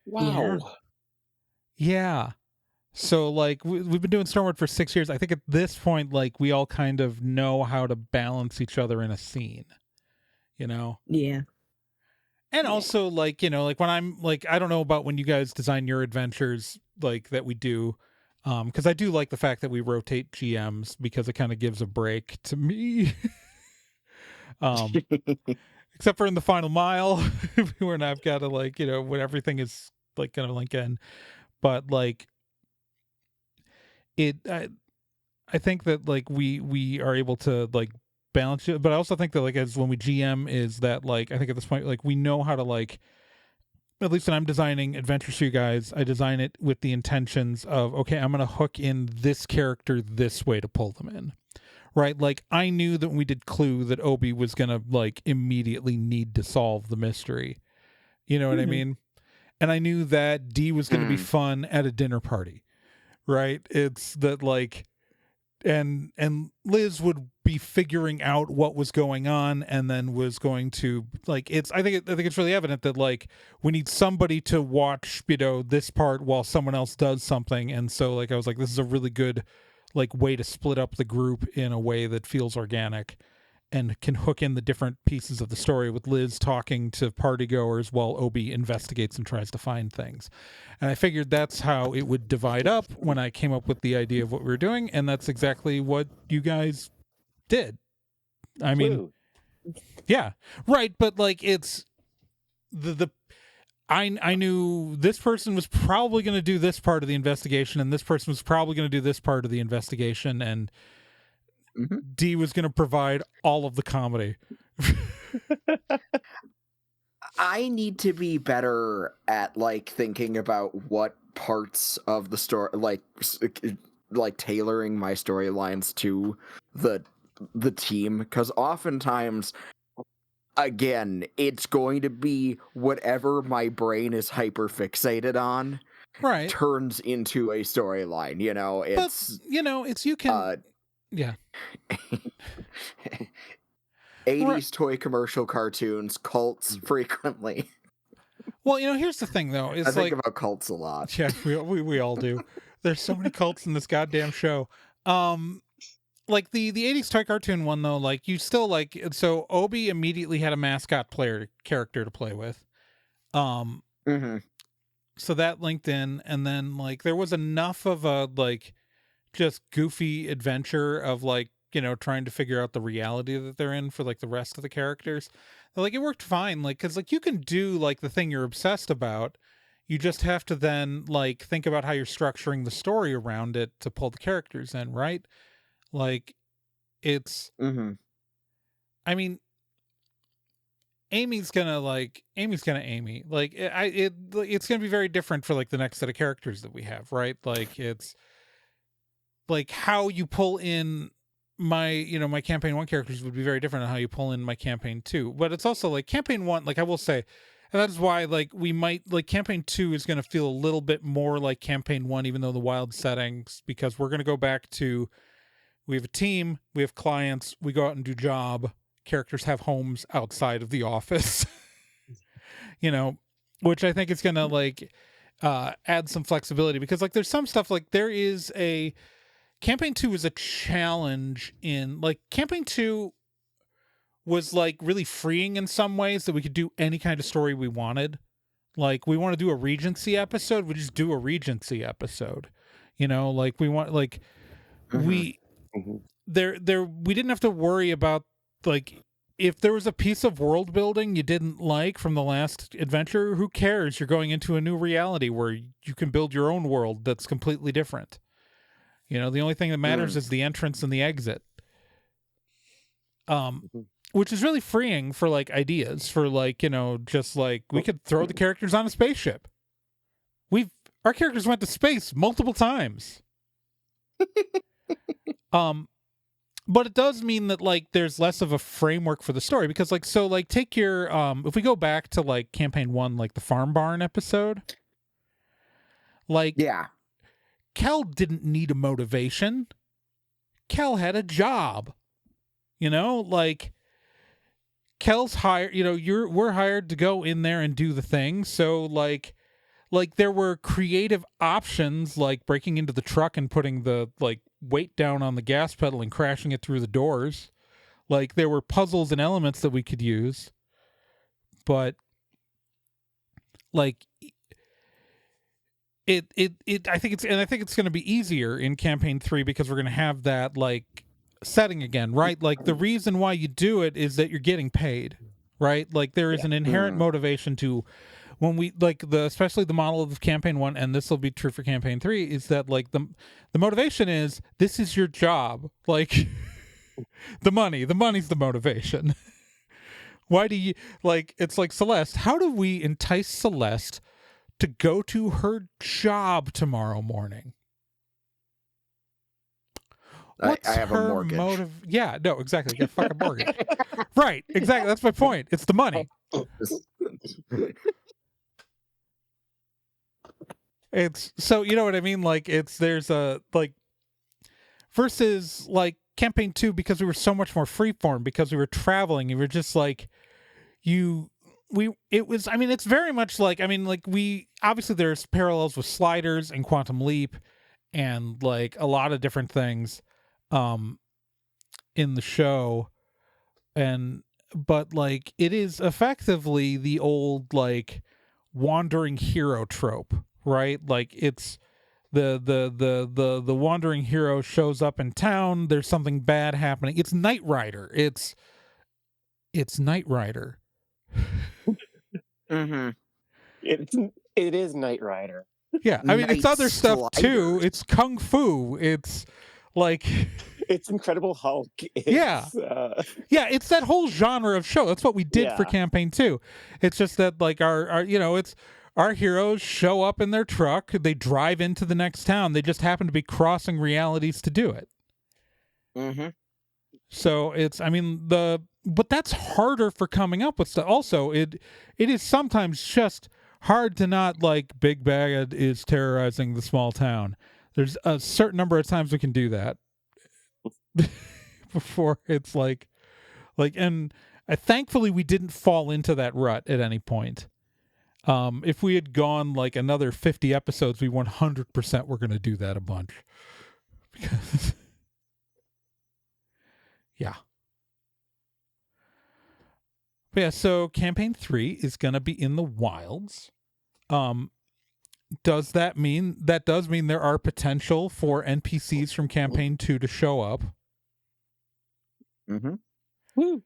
Wow. Yeah. So like we've been doing Stormwood for 6 years. I think at this point, like we all kind of know how to balance each other in a scene, you know? Yeah. And also like, you know, like when I'm like, I don't know about when you guys design your adventures like that we do. Because I do like the fact that we rotate GMs, because it kind of gives a break to me. Except for in the final mile when I've got to like, you know, when everything is like kind of link in. But like I think that like we are able to like balance it, but I also think that like as when we GM is that like I think at this point like we know how to like, at least when I'm designing adventures for you guys, I design it with the intentions of, okay, I'm gonna hook in this character this way to pull them in. Right, like I knew that when we did Clue that Obi was gonna like immediately need to solve the mystery. You know what I mean? And I knew that D was gonna be fun at a dinner party. Right? It's that like and Liz would be figuring out what was going on, and then was going to like I think it's really evident that like we need somebody to watch, you know, this part while someone else does something. And so like I was like, this is a really good like way to split up the group in a way that feels organic. and can hook in the different pieces of the story, with Liz talking to partygoers while Obi investigates and tries to find things. And I figured that's how it would divide up when I came up with the idea of what we were doing, and that's exactly what you guys did. I mean, Woo. yeah, right, but like it's I knew this person was probably going to do this part of the investigation, and this person was probably going to do this part of the investigation, and D was going to provide all of the comedy. I need to be better at like thinking about what parts of the story, like tailoring my storylines to the team, because oftentimes, again, it's going to be whatever my brain is hyper fixated on, Right. turns into a storyline. You know, it's But, you know, it's you can yeah. 80s toy commercial cartoons, cults frequently. Well, you know, here's the thing though. It's I think like about cults a lot. yeah, we all do. There's so many cults in this goddamn show. Like the 80s toy cartoon one though, like you still like, so Obi immediately had a mascot character to play with. So that linked in, and then like there was enough of a like just goofy adventure of like, you know, trying to figure out the reality that they're in for like the rest of the characters. Like it worked fine, like because like you can do like the thing you're obsessed about. You just have to then like think about how you're structuring the story around it to pull the characters in, right? Like it's I mean, Amy's gonna Amy. Like it's gonna be very different for like the next set of characters that we have, right? Like it's like how you pull in my campaign 1 characters would be very different than how you pull in my campaign 2. But it's also like campaign 1, like I will say, and that is why like we might like campaign 2 is gonna feel a little bit more like campaign 1, even though the wild settings, because we're gonna go back to, we have a team, we have clients, we go out and do job. Characters have homes outside of the office, you know, which I think is going to like add some flexibility, because like there's some stuff like there is a campaign 2 is a challenge in like campaign 2 was like really freeing in some ways, that we could do any kind of story we wanted. Like we want to do a Regency episode, we just do a Regency episode, you know, like we want like we didn't have to worry about like if there was a piece of world building you didn't like from the last adventure, who cares? You're going into a new reality where you can build your own world that's completely different. You know, the only thing that matters is the entrance and the exit. Which is really freeing for like ideas, for like, you know, just like we could throw the characters on a spaceship. Our characters went to space multiple times. But it does mean that like there's less of a framework for the story, because like, so like take your if we go back to like campaign 1, like the farm barn episode, like Yeah. Kel didn't need a motivation. Kel had a job, you know, like Kel's hired, you know, we're hired to go in there and do the thing. So like there were creative options, like breaking into the truck and putting the like weight down on the gas pedal and crashing it through the doors. Like there were puzzles and elements that we could use, but like I think it's going to be easier in campaign 3, because we're going to have that like setting again, right? Like the reason why you do it is that you're getting paid, right? Like there is an inherent motivation to, when we like especially the model of campaign 1, and this will be true for campaign 3, is that like the motivation is, this is your job. Like the money's the motivation. Why do you like, it's like Celeste, how do we entice Celeste to go to her job tomorrow morning? What's I have a her mortgage. Yeah, no, exactly. Get a fucking mortgage. Right, exactly. That's my point. It's the money. It's so, you know what I mean? Like there's a like versus like campaign 2, because we were so much more freeform, because we were traveling and we were just like it's very much like, I mean, like we obviously there's parallels with Sliders and Quantum Leap and like a lot of different things in the show, but like it is effectively the old like wandering hero trope, right? Like it's the wandering hero shows up in town, there's something bad happening. It's Knight Rider. It's Knight Rider. Mm-hmm. It is Knight Rider. Yeah, I mean it's Knight other stuff too. Sliders. It's Kung Fu. It's like It's Incredible Hulk. Yeah. Yeah, it's that whole genre of show. That's what we did for Yeah. campaign 2. It's just that like our it's our heroes show up in their truck, they drive into the next town. They just happen to be crossing realities to do it. Mm-hmm. So it's but that's harder for coming up with stuff. Also, it is sometimes just hard to not like Big Bad is terrorizing the small town. There's a certain number of times we can do that before it's like and thankfully we didn't fall into that rut at any point. If we had gone like another 50 episodes, we 100% were going to do that a bunch. Because yeah. But yeah, so campaign 3 is going to be in the wilds. Does that mean there are potential for NPCs from campaign 2 to show up? Mm-hmm. Woo.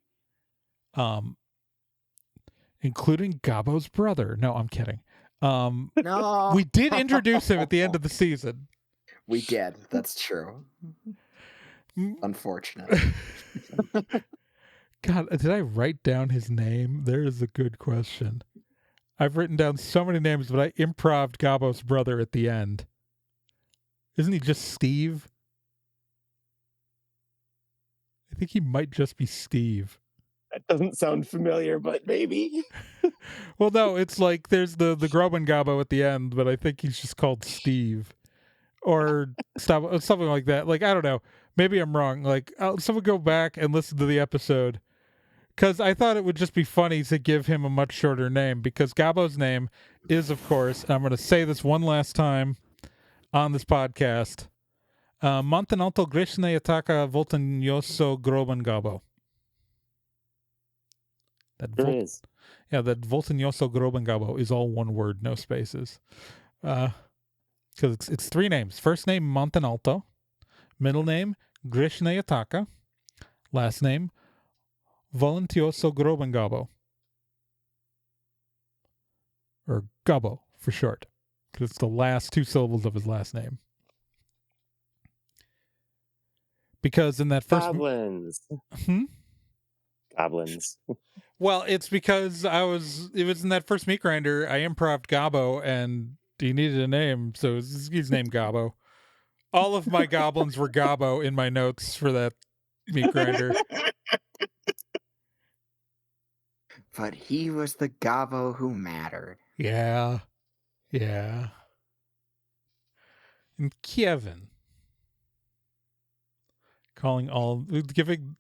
Including Gabbo's brother. No, I'm kidding. No. We did introduce him at the end of the season. We did. That's true. Unfortunate. God, did I write down his name? There is a good question. I've written down so many names, but I improv'd Gabbo's brother at the end. Isn't he just Steve? I think he might just be Steve. That doesn't sound familiar, but maybe. Well, no, it's like there's the Groban Gabbo at the end, but I think he's just called Steve. Or something like that. Like, I don't know. Maybe I'm wrong. Like, someone go back and listen to the episode. Because I thought it would just be funny to give him a much shorter name. Because Gabbo's name is, of course, and I'm going to say this one last time on this podcast, Montanalto Grishne Ataka Voltanyoso Groban Gabbo. There is. Yeah, that Voltanyoso Groban Gabbo is all one word, no spaces. Because it's 3 names. First name, Montanalto. Middle name, Grishne Ataka. Last name, Volantioso Groban Gabbo. Or Gabbo, for short. Because it's the last 2 syllables of his last name. Because in that first... Goblins. Goblins. Well, it's because it was in that first Meat Grinder, I improv'd Gabbo, and he needed a name, so he's named Gabbo. All of my goblins were Gabbo in my notes for that Meat Grinder. But he was the Gabbo who mattered. Yeah. Yeah. And Kevin. Giving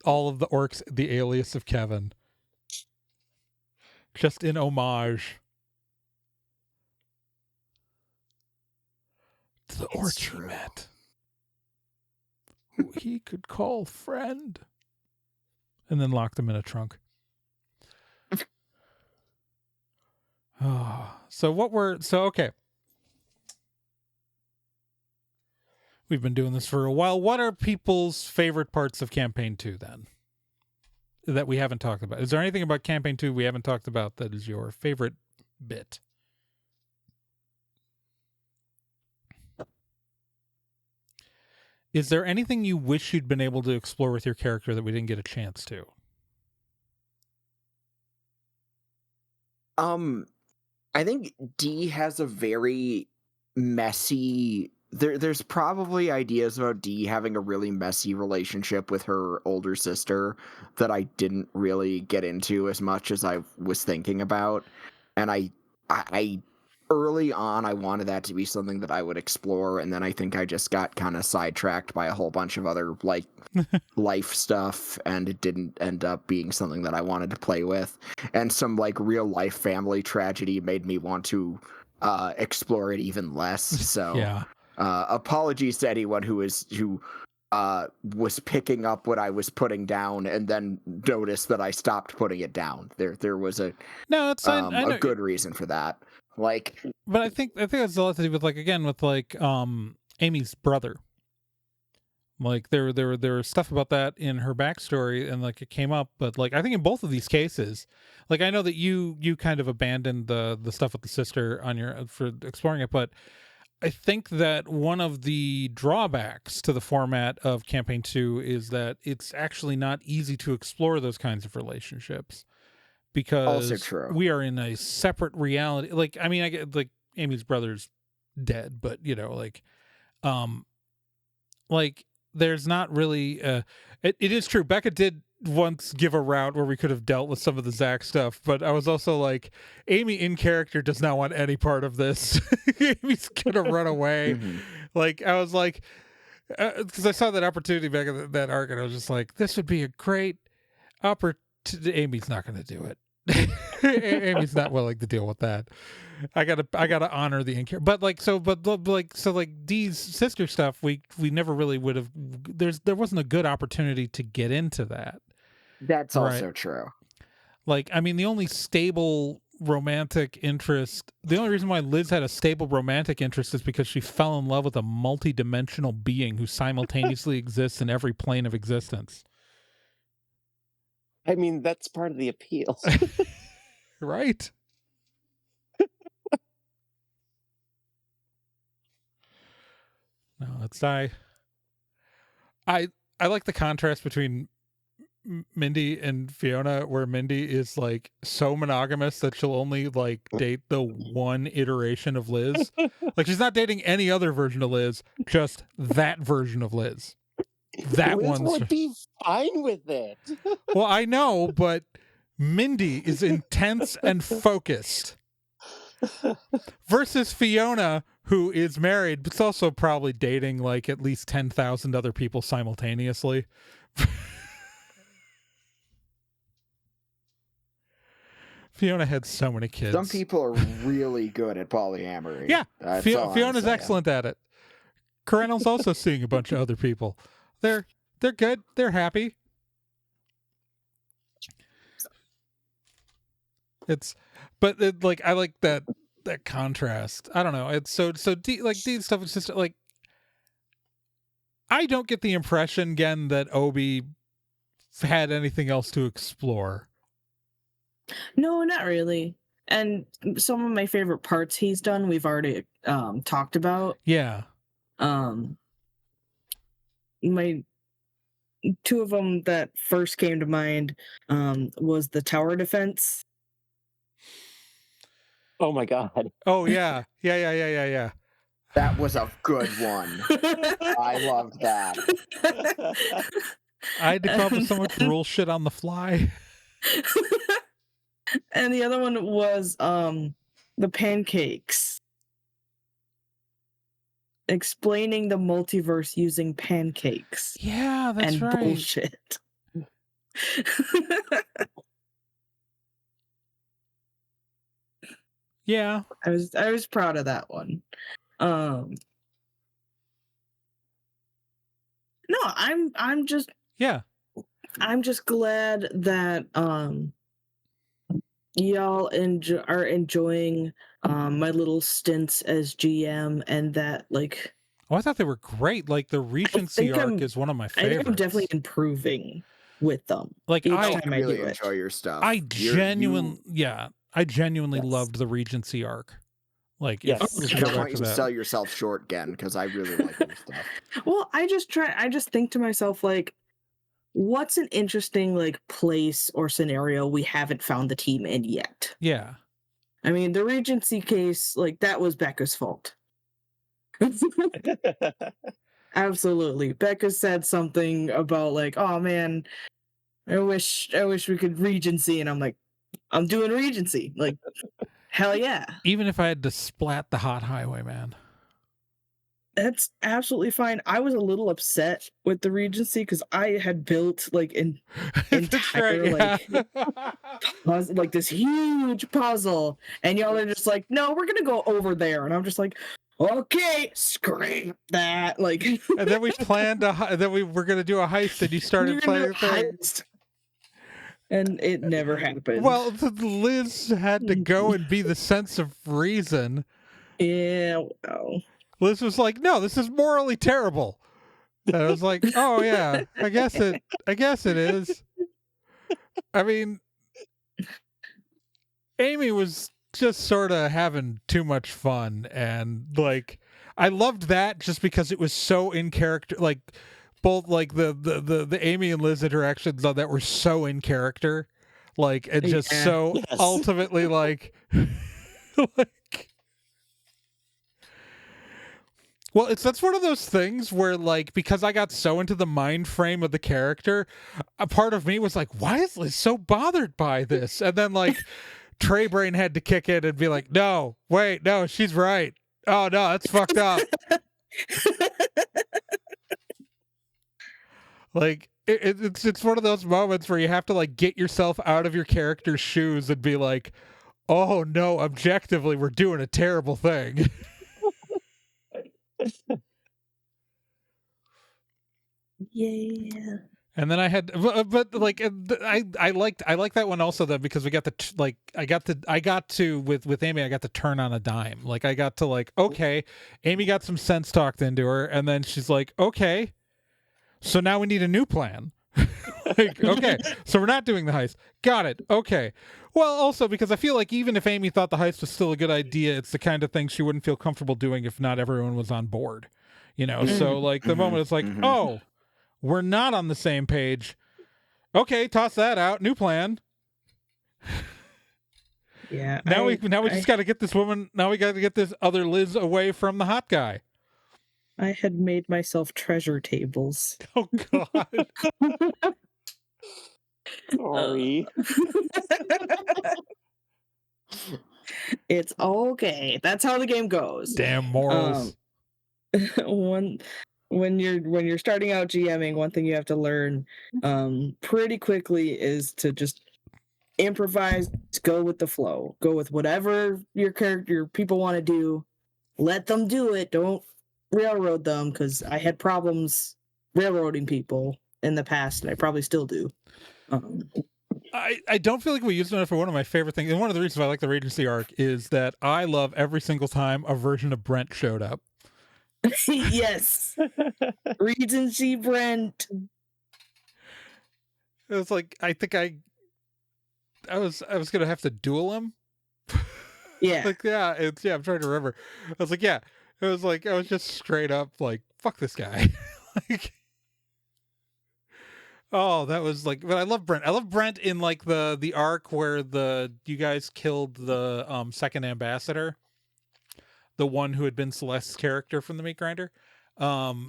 all of the orcs the alias of Kevin. Just in homage to the orc he met, who he could call friend, and then locked him in a trunk. Okay. We've been doing this for a while. What are people's favorite parts of campaign 2 then? That we haven't talked about. Is there anything about campaign 2 we haven't talked about that is your favorite bit? Is there anything you wish you'd been able to explore with your character that we didn't get a chance to? I think Dee has a very messy... There's probably ideas about Dee having a really messy relationship with her older sister that I didn't really get into as much as I was thinking about. And I early on, I wanted that to be something that I would explore, and then I think I just got kind of sidetracked by a whole bunch of other, like, life stuff, and it didn't end up being something that I wanted to play with. And some, like, real-life family tragedy made me want to explore it even less, so... Yeah. Apologies to anyone who was picking up what I was putting down, and then noticed that I stopped putting it down. There was a a good reason for that. Like, but I think that's a lot to do with Amy's brother. Like there was stuff about that in her backstory, and like it came up, but like I think in both of these cases, like I know that you kind of abandoned the stuff with the sister for exploring it, but I think that one of the drawbacks to the format of Campaign 2 is that it's actually not easy to explore those kinds of relationships, because also true. We are in a separate reality. Like, I mean, I get like Amy's brother's dead, but there's not really it is true. Becca did once give a route where we could have dealt with some of the Zach stuff, but I was also like, Amy in character does not want any part of this. Amy's gonna run away. Mm-hmm. Like, I was like, because I saw that opportunity back in that arc, and I was just like, this would be a great opportunity. Amy's not gonna do it. Amy's not willing to deal with that. I gotta honor the in-character, but Dee's sister stuff, we never really would have. There wasn't a good opportunity to get into that. That's also true. Like, I mean, the only stable romantic interest, the only reason why Liz had a stable romantic interest is because she fell in love with a multi-dimensional being who simultaneously exists in every plane of existence. I mean, that's part of the appeal. Right? No, it's I like the contrast between Mindy and Fiona, where Mindy is like so monogamous that she'll only like date the one iteration of Liz. Like, she's not dating any other version of Liz, just that version of Liz. That Liz one would be fine with it. Well, I know, but Mindy is intense and focused. Versus Fiona, who is married, but also probably dating like at least 10,000 other people simultaneously. Fiona had so many kids. Some people are really good at polyamory. Yeah, Fiona's excellent at it. Corinne's also seeing a bunch of other people. They're good. They're happy. I like that contrast. I don't know. It's so Dee's stuff is just like, I don't get the impression again that Obi had anything else to explore. No, not really. And some of my favorite parts he's done, we've already talked about. Yeah. My two of them that first came to mind was the tower defense. Oh my god. Oh yeah. Yeah. That was a good one. I loved that. I had to come up with so much rule shit on the fly. And the other one was the pancakes. Explaining the multiverse using pancakes. Yeah, that's and right. Bullshit. Yeah. I was proud of that one. No, I'm just glad that y'all are enjoying my little stints as GM, and that like. Oh, I thought they were great. Like the Regency arc is one of my favorites. I think I'm definitely improving with them. Like, I really enjoy your stuff. I genuinely loved the Regency arc. Like, yes. I don't want you to sell yourself short again, because I really like your stuff. Well, I just think to myself, like, what's an interesting like place or scenario we haven't found the team in yet? Yeah. I mean, the Regency case, like, that was Becca's fault. Absolutely. Becca said something about like, oh man, I wish we could Regency, and I'm like, I'm doing Regency. Like, hell yeah. Even if I had to splat the hot highway, man. That's absolutely fine. I was a little upset with the Regency because I had built like an entire puzzle, like this huge puzzle, and y'all are just like, no, we're gonna go over there, and I'm just like, okay, scrape that. Like, And then we planned that we were going to do a heist, and you started you're gonna playing the thing. heist. And it never happened. Well, Liz had to go and be the sense of reason. Yeah, well. Liz was like, "No, this is morally terrible." And I was like, "Oh yeah, I guess it is." I mean, Amy was just sort of having too much fun, and like, I loved that just because it was so in character. Like, both like the Amy and Liz interactions on that were so in character, like, and just so Yes. ultimately like, like. Well, that's one of those things where, like, because I got so into the mind frame of the character, a part of me was like, why is Liz so bothered by this? And then, like, Trey Brain had to kick in and be like, no, wait, no, she's right. Oh, no, that's fucked up. Like, it's one of those moments where you have to, like, get yourself out of your character's shoes and be like, oh, no, objectively, we're doing a terrible thing. Yeah. And then I had, but like I liked that one also though, because we got I got to with Amy, I got to turn on a dime. Like I got to like, okay, Amy got some sense talked into her, and then she's like, okay, so now we need a new plan. Like, okay, so we're not doing the heist. Got it. Okay. Well, also because I feel like even if Amy thought the heist was still a good idea, it's the kind of thing she wouldn't feel comfortable doing if not everyone was on board. You know, so like the moment it's like, oh, we're not on the same page. Okay, toss that out. New plan. Yeah. Now we just got to get this woman. Now we got to get this other Liz away from the hot guy. I had made myself treasure tables. Oh God. Sorry. It's okay. That's how the game goes. Damn morals. When you're starting out GMing, one thing you have to learn pretty quickly is to just improvise, go with the flow, go with whatever your people want to do, let them do it, don't railroad them, because I had problems railroading people in the past, and I probably still do. I don't feel like we used it enough for one of my favorite things, and one of the reasons I like the Regency arc is that I love every single time a version of Brent showed up. Yes. Regency Brent. It was like, I think I was gonna have to duel him. Yeah. Like, yeah, I'm trying to remember. I was like, yeah. It was like I was just straight up like, fuck this guy. Like, oh, that was like, but I love Brent. I love Brent in like the arc where you guys killed the second ambassador. The one who had been Celeste's character from the Meat Grinder. Because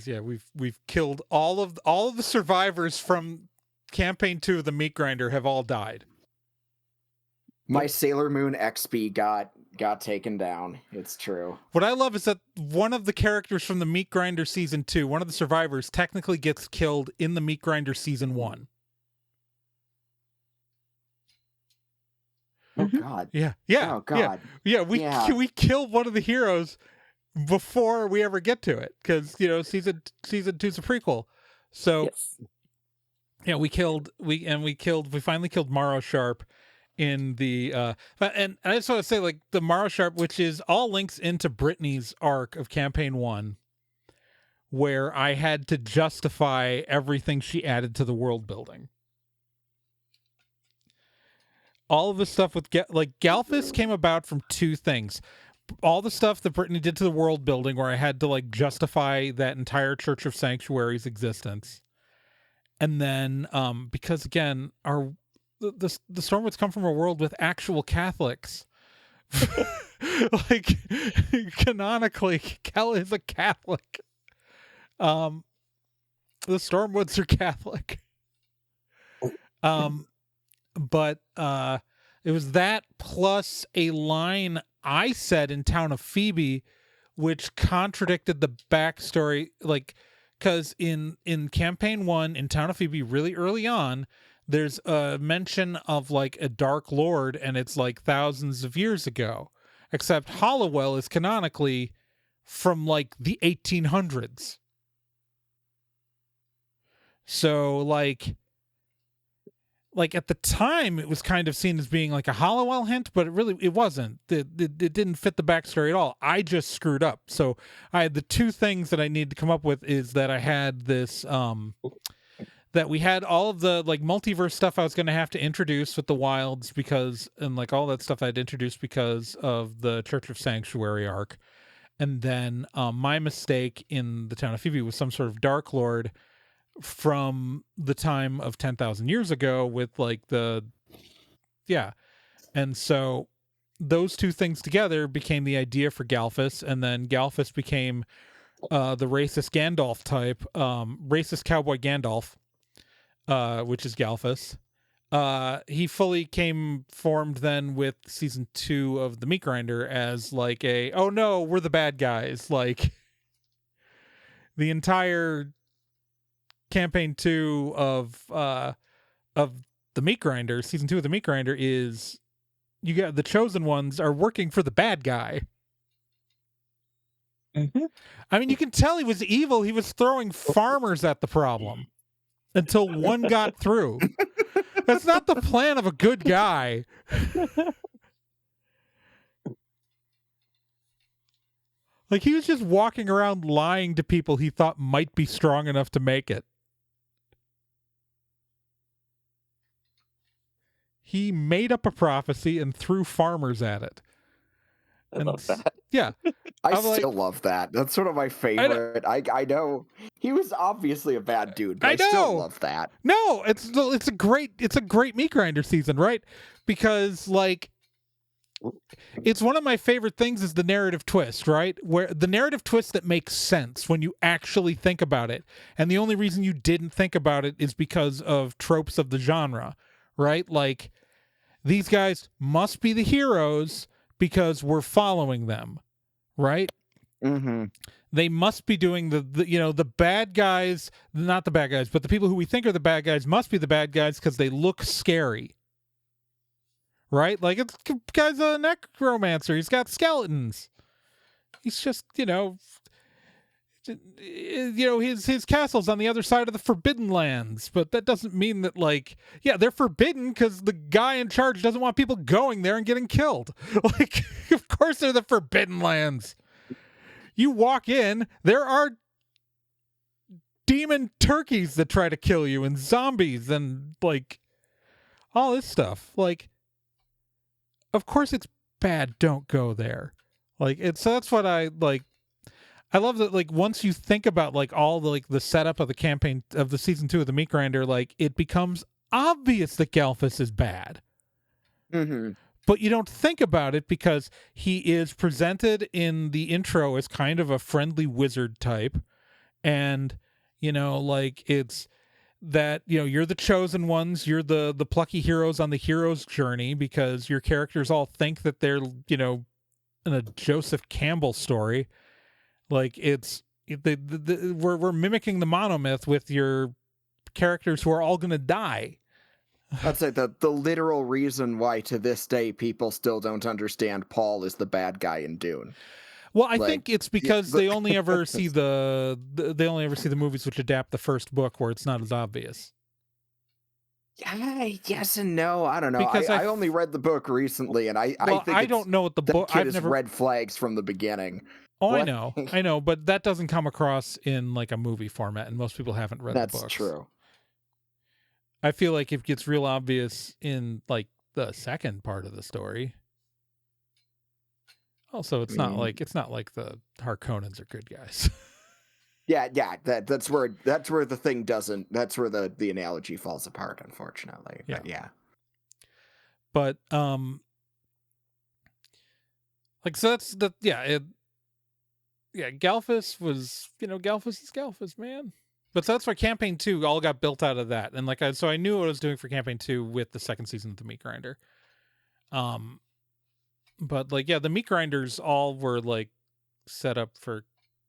yeah, we've killed all of the survivors from campaign 2 of the Meat Grinder have all died. My Sailor Moon XP got taken down. It's true. What I love is that one of the characters from the Meat Grinder season 2, one of the survivors, technically gets killed in the Meat Grinder season 1. Oh God. Yeah. Oh God. Yeah. We kill one of the heroes before we ever get to it, because season 2's a prequel. So Yes. yeah, we finally killed Morrow Sharp in the and I just want to say, like, the Morrow Sharp, which is all links into Brittany's arc of campaign 1, where I had to justify everything she added to the world building. All of the stuff with Galfus came about from two things. All the stuff that Brittany did to the world building, where I had to like justify that entire Church of Sanctuary's existence. And then because again, the Stormwoods come from a world with actual Catholics. Like, canonically, Kel is a Catholic. The Stormwoods are Catholic. But it was that plus a line I said in Town of Phoebe, which contradicted the backstory. Like, because in campaign 1 in Town of Phoebe, really early on, there's a mention of like a Dark Lord, and it's like thousands of years ago. Except Hollowell is canonically from like the 1800s. So like at the time it was kind of seen as being like a Hollowell hint, but it wasn't. It didn't fit the backstory at all. I just screwed up. So I had the two things that I need to come up with is that I had this that we had all of the like multiverse stuff I was going to have to introduce with the Wilds because, and like all that stuff I'd introduced because of the Church of Sanctuary arc. And then my mistake in the town of Phoebe was some sort of Dark Lord from the time of 10,000 years ago with like and so those two things together became the idea for Galfus, and then Galfus became the racist Gandalf type, racist cowboy Gandalf, which is Galfus. He fully formed then with season 2 of the Meat Grinder as like oh no, we're the bad guys. Like the entire campaign 2 of the Meat Grinder, season 2 of the Meat Grinder is you got the chosen ones are working for the bad guy. Mm-hmm. I mean, you can tell he was evil. He was throwing farmers at the problem until one got through. That's not the plan of a good guy. Like, he was just walking around lying to people he thought might be strong enough to make it. He made up a prophecy and threw farmers at it. I love that. Yeah. I I'm still love that. That's sort of my favorite. I know he was obviously a bad dude, but I still love that. No, it's a great Meat Grinder season, right? Because like it's one of my favorite things is the narrative twist, right? Where the narrative twist that makes sense when you actually think about it. And the only reason you didn't think about it is because of tropes of the genre, right? Like these guys must be the heroes because we're following them, right? Mm-hmm. They must be doing the bad guys, not the bad guys, but the people who we think are the bad guys must be the bad guys because they look scary, right? Like it's guy's a necromancer. He's got skeletons. He's just his castle's on the other side of the Forbidden Lands, but that doesn't mean that they're forbidden because the guy in charge doesn't want people going there and getting killed. Like, of course they're the Forbidden Lands. You walk in, there are demon turkeys that try to kill you and zombies and like all this stuff. Like, of course it's bad. Don't go there. Like, so that's what I like. I love that, like, once you think about, like, all the, like, the setup of the campaign of the season 2 of the Meat Grinder, like, it becomes obvious that Galfus is bad. Mm-hmm. But you don't think about it because he is presented in the intro as kind of a friendly wizard type. And, like, it's that, you're the chosen ones. You're the plucky heroes on the hero's journey because your characters all think that they're, in a Joseph Campbell story. Like we're mimicking the monomyth with your characters who are all going to die. That's like the literal reason why to this day people still don't understand Paul is the bad guy in Dune. Well, I think it's because they only ever see the movies which adapt the first book where it's not as obvious. Yes and no. I don't know. Because I only read the book recently, and I think I don't know what the book. I've never red flags from the beginning. Oh, what? I know, but that doesn't come across in like a movie format, and most people haven't read the books. That's true. I feel like it gets real obvious in like the second part of the story. Also, it's not like the Harkonnens are good guys. Yeah, that's where the thing doesn't. That's where the analogy falls apart, unfortunately. But yeah. But like so that's the Galfus was Galfus is Galfus, man. But so that's why campaign 2 all got built out of that, and so I knew what I was doing for campaign 2 with the second season of the Meat Grinder. But the Meat Grinders all were like set up for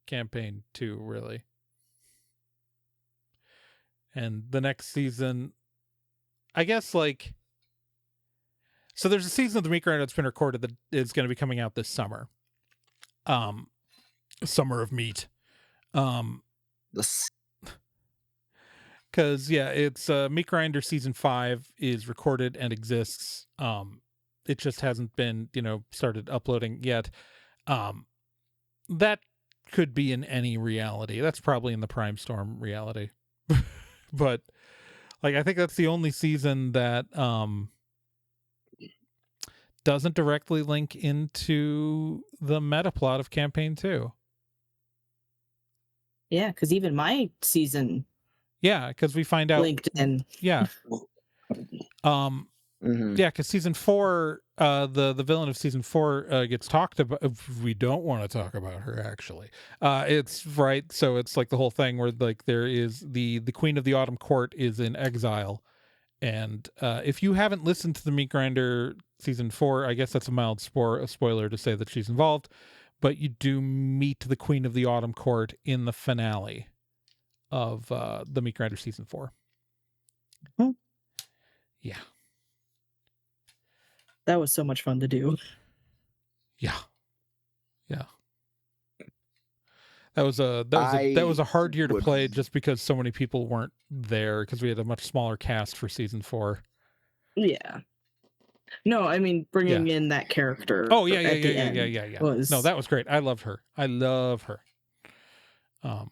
campaign 2, really. And the next season, I guess like, so there's a season of the Meat Grinder that's been recorded that is going to be coming out this summer. Summer of Meat. This Because it's Meat Grinder season 5 is recorded and exists. It just hasn't been started uploading yet. That could be in any reality. That's probably in the Prime Storm reality. But like, I think that's the only season that doesn't directly link into the meta plot of campaign 2. Yeah, because even my season Yeah, because we find out linked in. Yeah. Yeah, because season 4, the villain of season 4 gets talked about. We don't want to talk about her, actually. It's right. So it's like the whole thing where like there is the Queen of the Autumn Court is in exile. And if you haven't listened to the Meat Grinder season 4, I guess that's a mild spoiler to say that she's involved. But you do meet the Queen of the Autumn Court in the finale of the Meat Grinder season 4. Yeah. That was so much fun to do. Yeah. That was a hard year to play just because so many people weren't there because we had a much smaller cast for season 4. Yeah. No, I mean bringing in that character. Oh yeah. Was... No, that was great. I loved her. I love her. It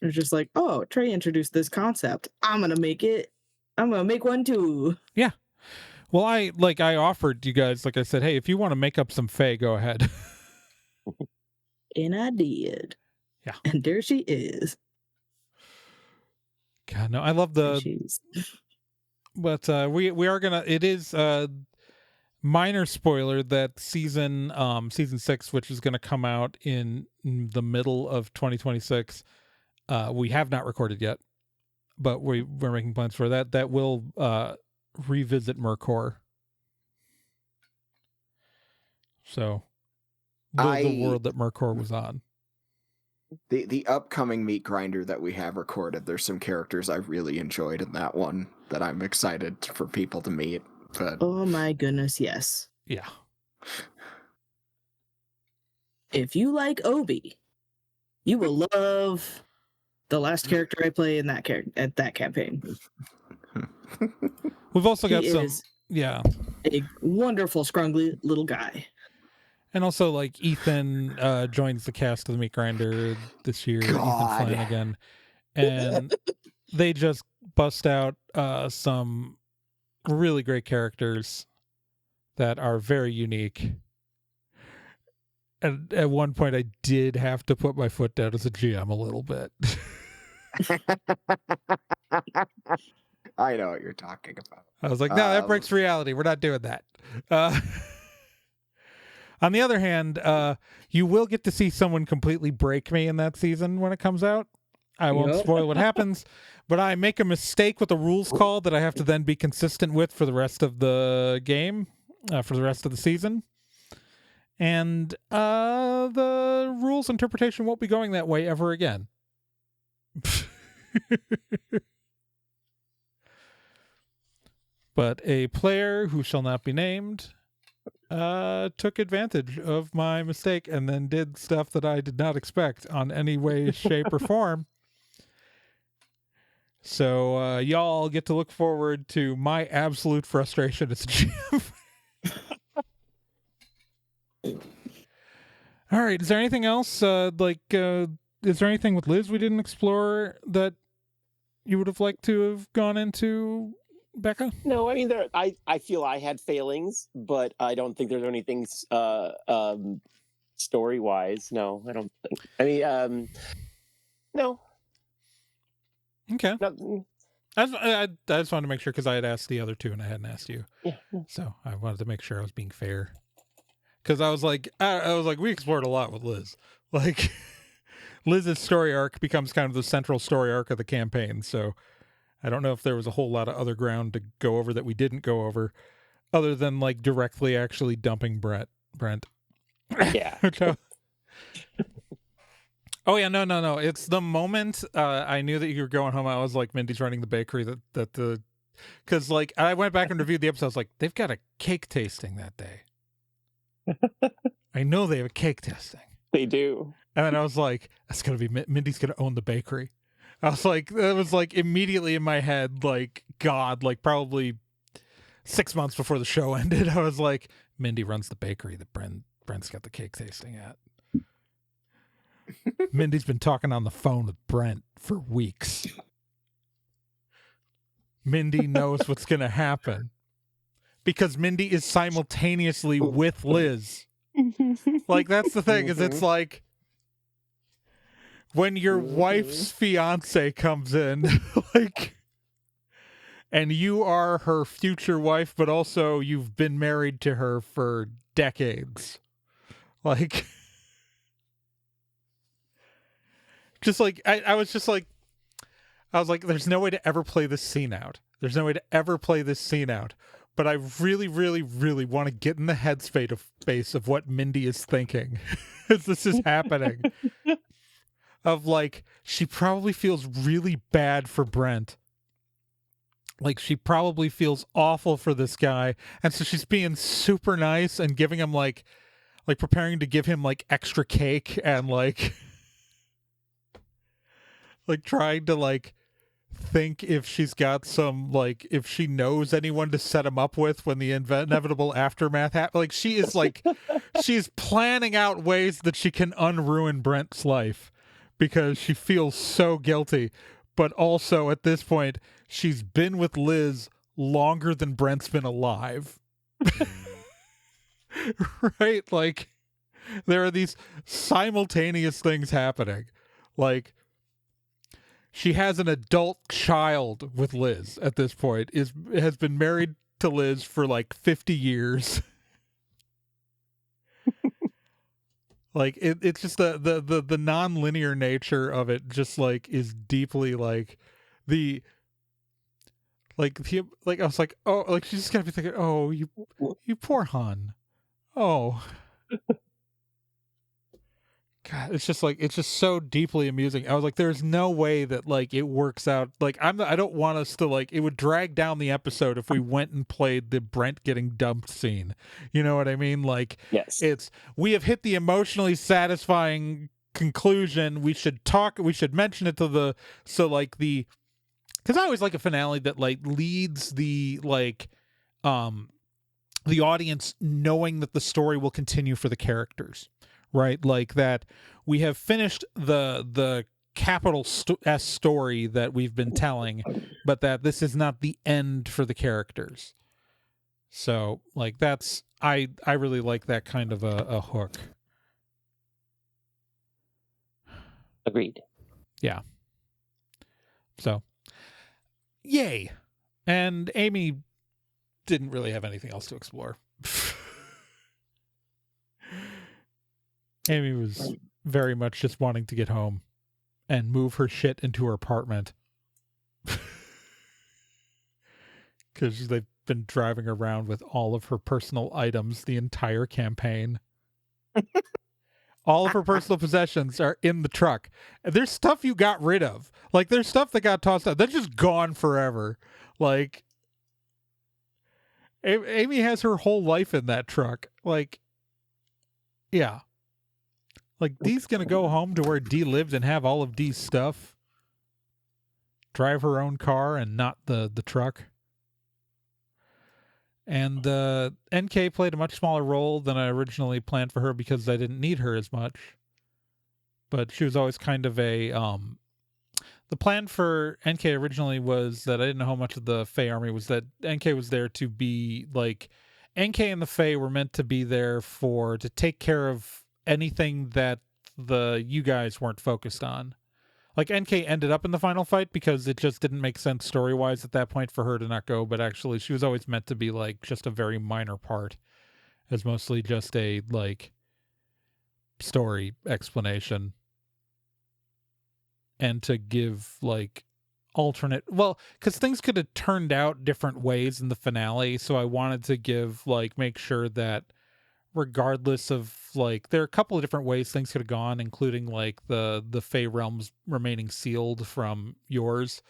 was just like, oh, Trey introduced this concept. I'm gonna make one too. Yeah. Well, I offered you guys, like I said, hey, if you want to make up some Fae, go ahead. And I did. Yeah. And there she is. God, no, I love but we are gonna. It is minor spoiler that season 6, which is gonna come out in the middle of 2026. We have not recorded yet, but we're making plans for that. That will revisit Mercor. So the world that Mercor was on. The upcoming Meat Grinder that we have recorded, there's some characters I really enjoyed in that one that I'm excited for people to meet. But oh my goodness, yes. Yeah. If you like Obi, you will love the last character I play in that campaign. We've also got a wonderful, scrungly little guy. And also, like, Ethan joins the cast of the Meat Grinder this year. God. Ethan Flanagan. And they just bust out some really great characters that are very unique. And at one point, I did have to put my foot down as a GM a little bit. I know what you're talking about. I was like, no, that breaks reality. We're not doing that. On the other hand, you will get to see someone completely break me in that season when it comes out. I won't spoil what happens, but I make a mistake with a rules call that I have to then be consistent with for the rest of the game, for the rest of the season. And the rules interpretation won't be going that way ever again. But a player who shall not be named took advantage of my mistake and then did stuff that I did not expect on any way, shape, or form. So y'all get to look forward to my absolute frustration as a GM. All right. Is there anything else? Is there anything with Liz we didn't explore that you would have liked to have gone into, Becca? No, I mean, I feel I had failings, but I don't think there's anything story-wise. No, I don't think. I mean, no. Okay. No. I just wanted to make sure because I had asked the other two and I hadn't asked you. Yeah. So I wanted to make sure I was being fair. Because I was like, we explored a lot with Liz. Like, Liz's story arc becomes kind of the central story arc of the campaign. So I don't know if there was a whole lot of other ground to go over that we didn't go over, other than like directly actually dumping Brent. Yeah. Oh yeah, no. It's the moment I knew that you were going home. I was like, Mindy's running the bakery. That the because like I went back and reviewed the episode. I was like, they've got a cake tasting that day. I know they have a cake tasting. They do. And then I was like, that's gonna be Mindy's gonna own the bakery. I was like, that was like immediately in my head, like God, like probably 6 months before the show ended. I was like, Mindy runs the bakery that Brent's got the cake tasting at. Mindy's been talking on the phone with Brent for weeks. Mindy knows what's going to happen because Mindy is simultaneously with Liz. Like, that's the thing, is it's like when your wife's fiance comes in, like, and you are her future wife, but also you've been married to her for decades. Like, just like, I was like, there's no way to ever play this scene out. There's no way to ever play this scene out. But I really, really, really want to get in the headspace of what Mindy is thinking as this is happening. Of like, she probably feels really bad for Brent. Like, she probably feels awful for this guy. And so she's being super nice and giving him like preparing to give him like extra cake and like trying to like think if she's got some, like, if she knows anyone to set him up with when the inevitable aftermath happens. Like, she is like, she's planning out ways that she can unruin Brent's life because she feels so guilty. But also at this point, she's been with Liz longer than Brent's been alive. Right? Like, there are these simultaneous things happening. Like, she has an adult child with Liz at this point, has been married to Liz for like 50 years. Like, it's just the non-linear nature of it just like is deeply like I was like, oh, like she's just gonna be thinking, oh, you poor hun. Oh. God, it's just so deeply amusing. I was like, there's no way that like it works out. Like, I don't want us to like, it would drag down the episode if we went and played the Brent getting dumped scene. You know what I mean? Like, Yes. we have hit the emotionally satisfying conclusion. We should mention it to because I always like a finale that like leads the audience knowing that the story will continue for the characters. Right, like that we have finished the capital S story that we've been telling, but that this is not the end for the characters. So, like, that's I really like that kind of a hook. Agreed. Yeah. So, yay! And Amy didn't really have anything else to explore. Amy was very much just wanting to get home and move her shit into her apartment. Because they've been driving around with all of her personal items the entire campaign. All of her personal possessions are in the truck. There's stuff you got rid of. Like, there's stuff that got tossed out. They're just gone forever. Like, Amy has her whole life in that truck. Like, yeah. Like, Dee's gonna go home to where Dee lived and have all of Dee's stuff. Drive her own car and not the truck. And NK played a much smaller role than I originally planned for her because I didn't need her as much. But she was always kind of a the plan for NK originally was that I didn't know how much of the Fae army was that NK was there to be like NK and the Fae were meant to be there to take care of anything that you guys weren't focused on. Like, NK ended up in the final fight because it just didn't make sense story-wise at that point for her to not go, but actually she was always meant to be like just a very minor part, as mostly just a like story explanation and to give like alternate, well, because things could have turned out different ways in the finale, so I wanted to make sure that regardless of like, there are a couple of different ways things could have gone, including like the Fey realms remaining sealed from yours,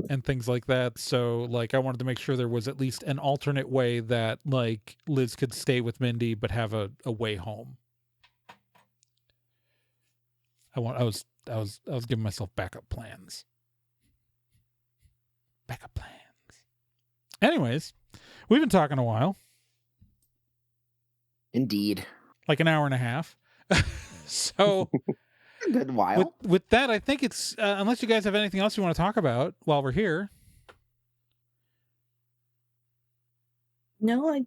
and things like that. So like I wanted to make sure there was at least an alternate way that like Liz could stay with Mindy but have a way home. I was giving myself backup plans. Backup plans. Anyways, we've been talking a while. Indeed. Like an hour and a half. So A good while. with that, I think it's unless you guys have anything else you want to talk about while we're here. No, I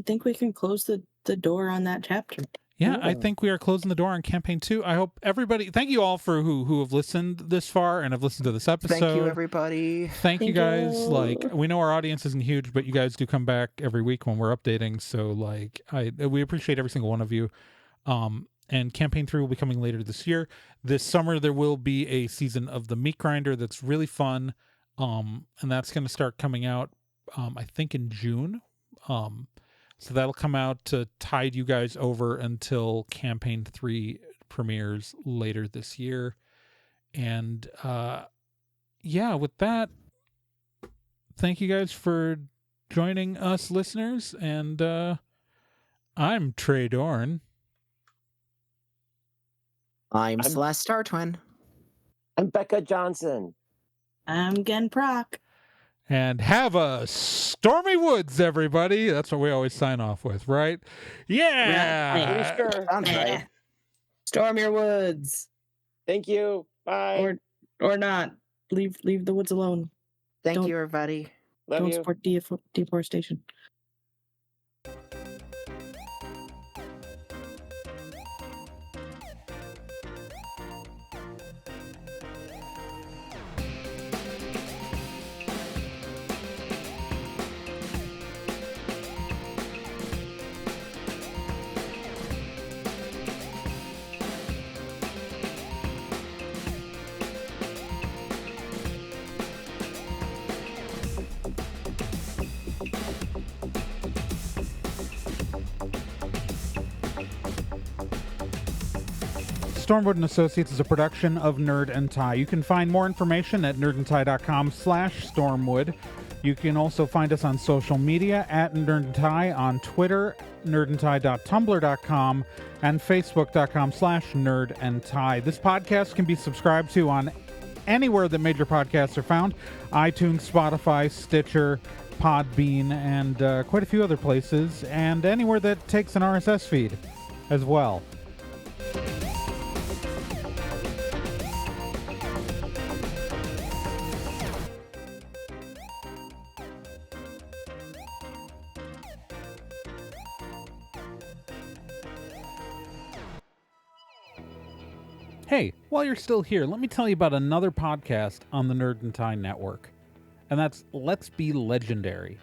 think we can close the door on that chapter. Yeah, I think we are closing the door on campaign 2. I hope everybody, thank you all for who have listened this far and have listened to this episode. Thank you, everybody. Thank you guys. you. Like, we know our audience isn't huge, but you guys do come back every week when we're updating. So like, we appreciate every single one of you. And campaign 3 will be coming later this year. This summer, there will be a season of the Meat Grinder that's really fun. And that's going to start coming out, I think in June. So that'll come out to tide you guys over until campaign 3 premieres later this year. And yeah, with that, thank you guys for joining us, listeners. And I'm Trey Dorn. I'm Celeste Startwin. I'm Becca Johnson. I'm Gen Proc. And have a stormy woods, everybody. That's what we always sign off with, right? Yeah. Pretty sure. Sounds right. Storm your woods. Thank you. Bye. Or not. Leave the woods alone. Thank Don't- you, everybody. Love Don't you. support deforestation. Stormwood and Associates is a production of Nerd and Tie. You can find more information at nerdandtie.com/Stormwood. You can also find us on social media at Nerd and Tie on Twitter, nerdandtie.tumblr.com, and facebook.com/nerdandtie. This podcast can be subscribed to on anywhere that major podcasts are found: iTunes, Spotify, Stitcher, Podbean, and quite a few other places, and anywhere that takes an RSS feed as well. Hey, while you're still here, let me tell you about another podcast on the Nerd and Tie Network, and that's Let's Be Legendary.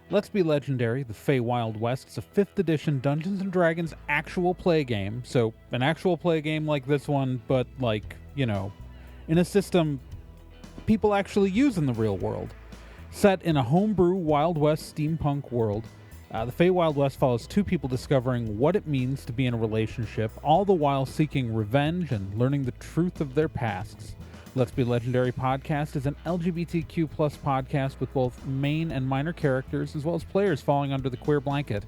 Let's Be Legendary, the Fey Wild West, is a 5th edition Dungeons & Dragons actual play game. So, an actual play game like this one, but like, you know, in a system people actually use in the real world. Set in a homebrew Wild West steampunk world, the Fey Wild West follows 2 people discovering what it means to be in a relationship, all the while seeking revenge and learning the truth of their pasts. Let's Be Legendary podcast is an LGBTQ+ podcast with both main and minor characters, as well as players falling under the queer blanket.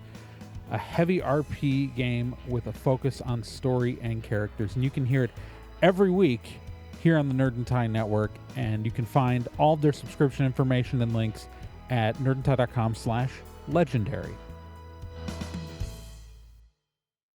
A heavy RP game with a focus on story and characters. And you can hear it every week here on the Nerd and Tie Network, and you can find all of their subscription information and links at nerdandtie.com/legendary.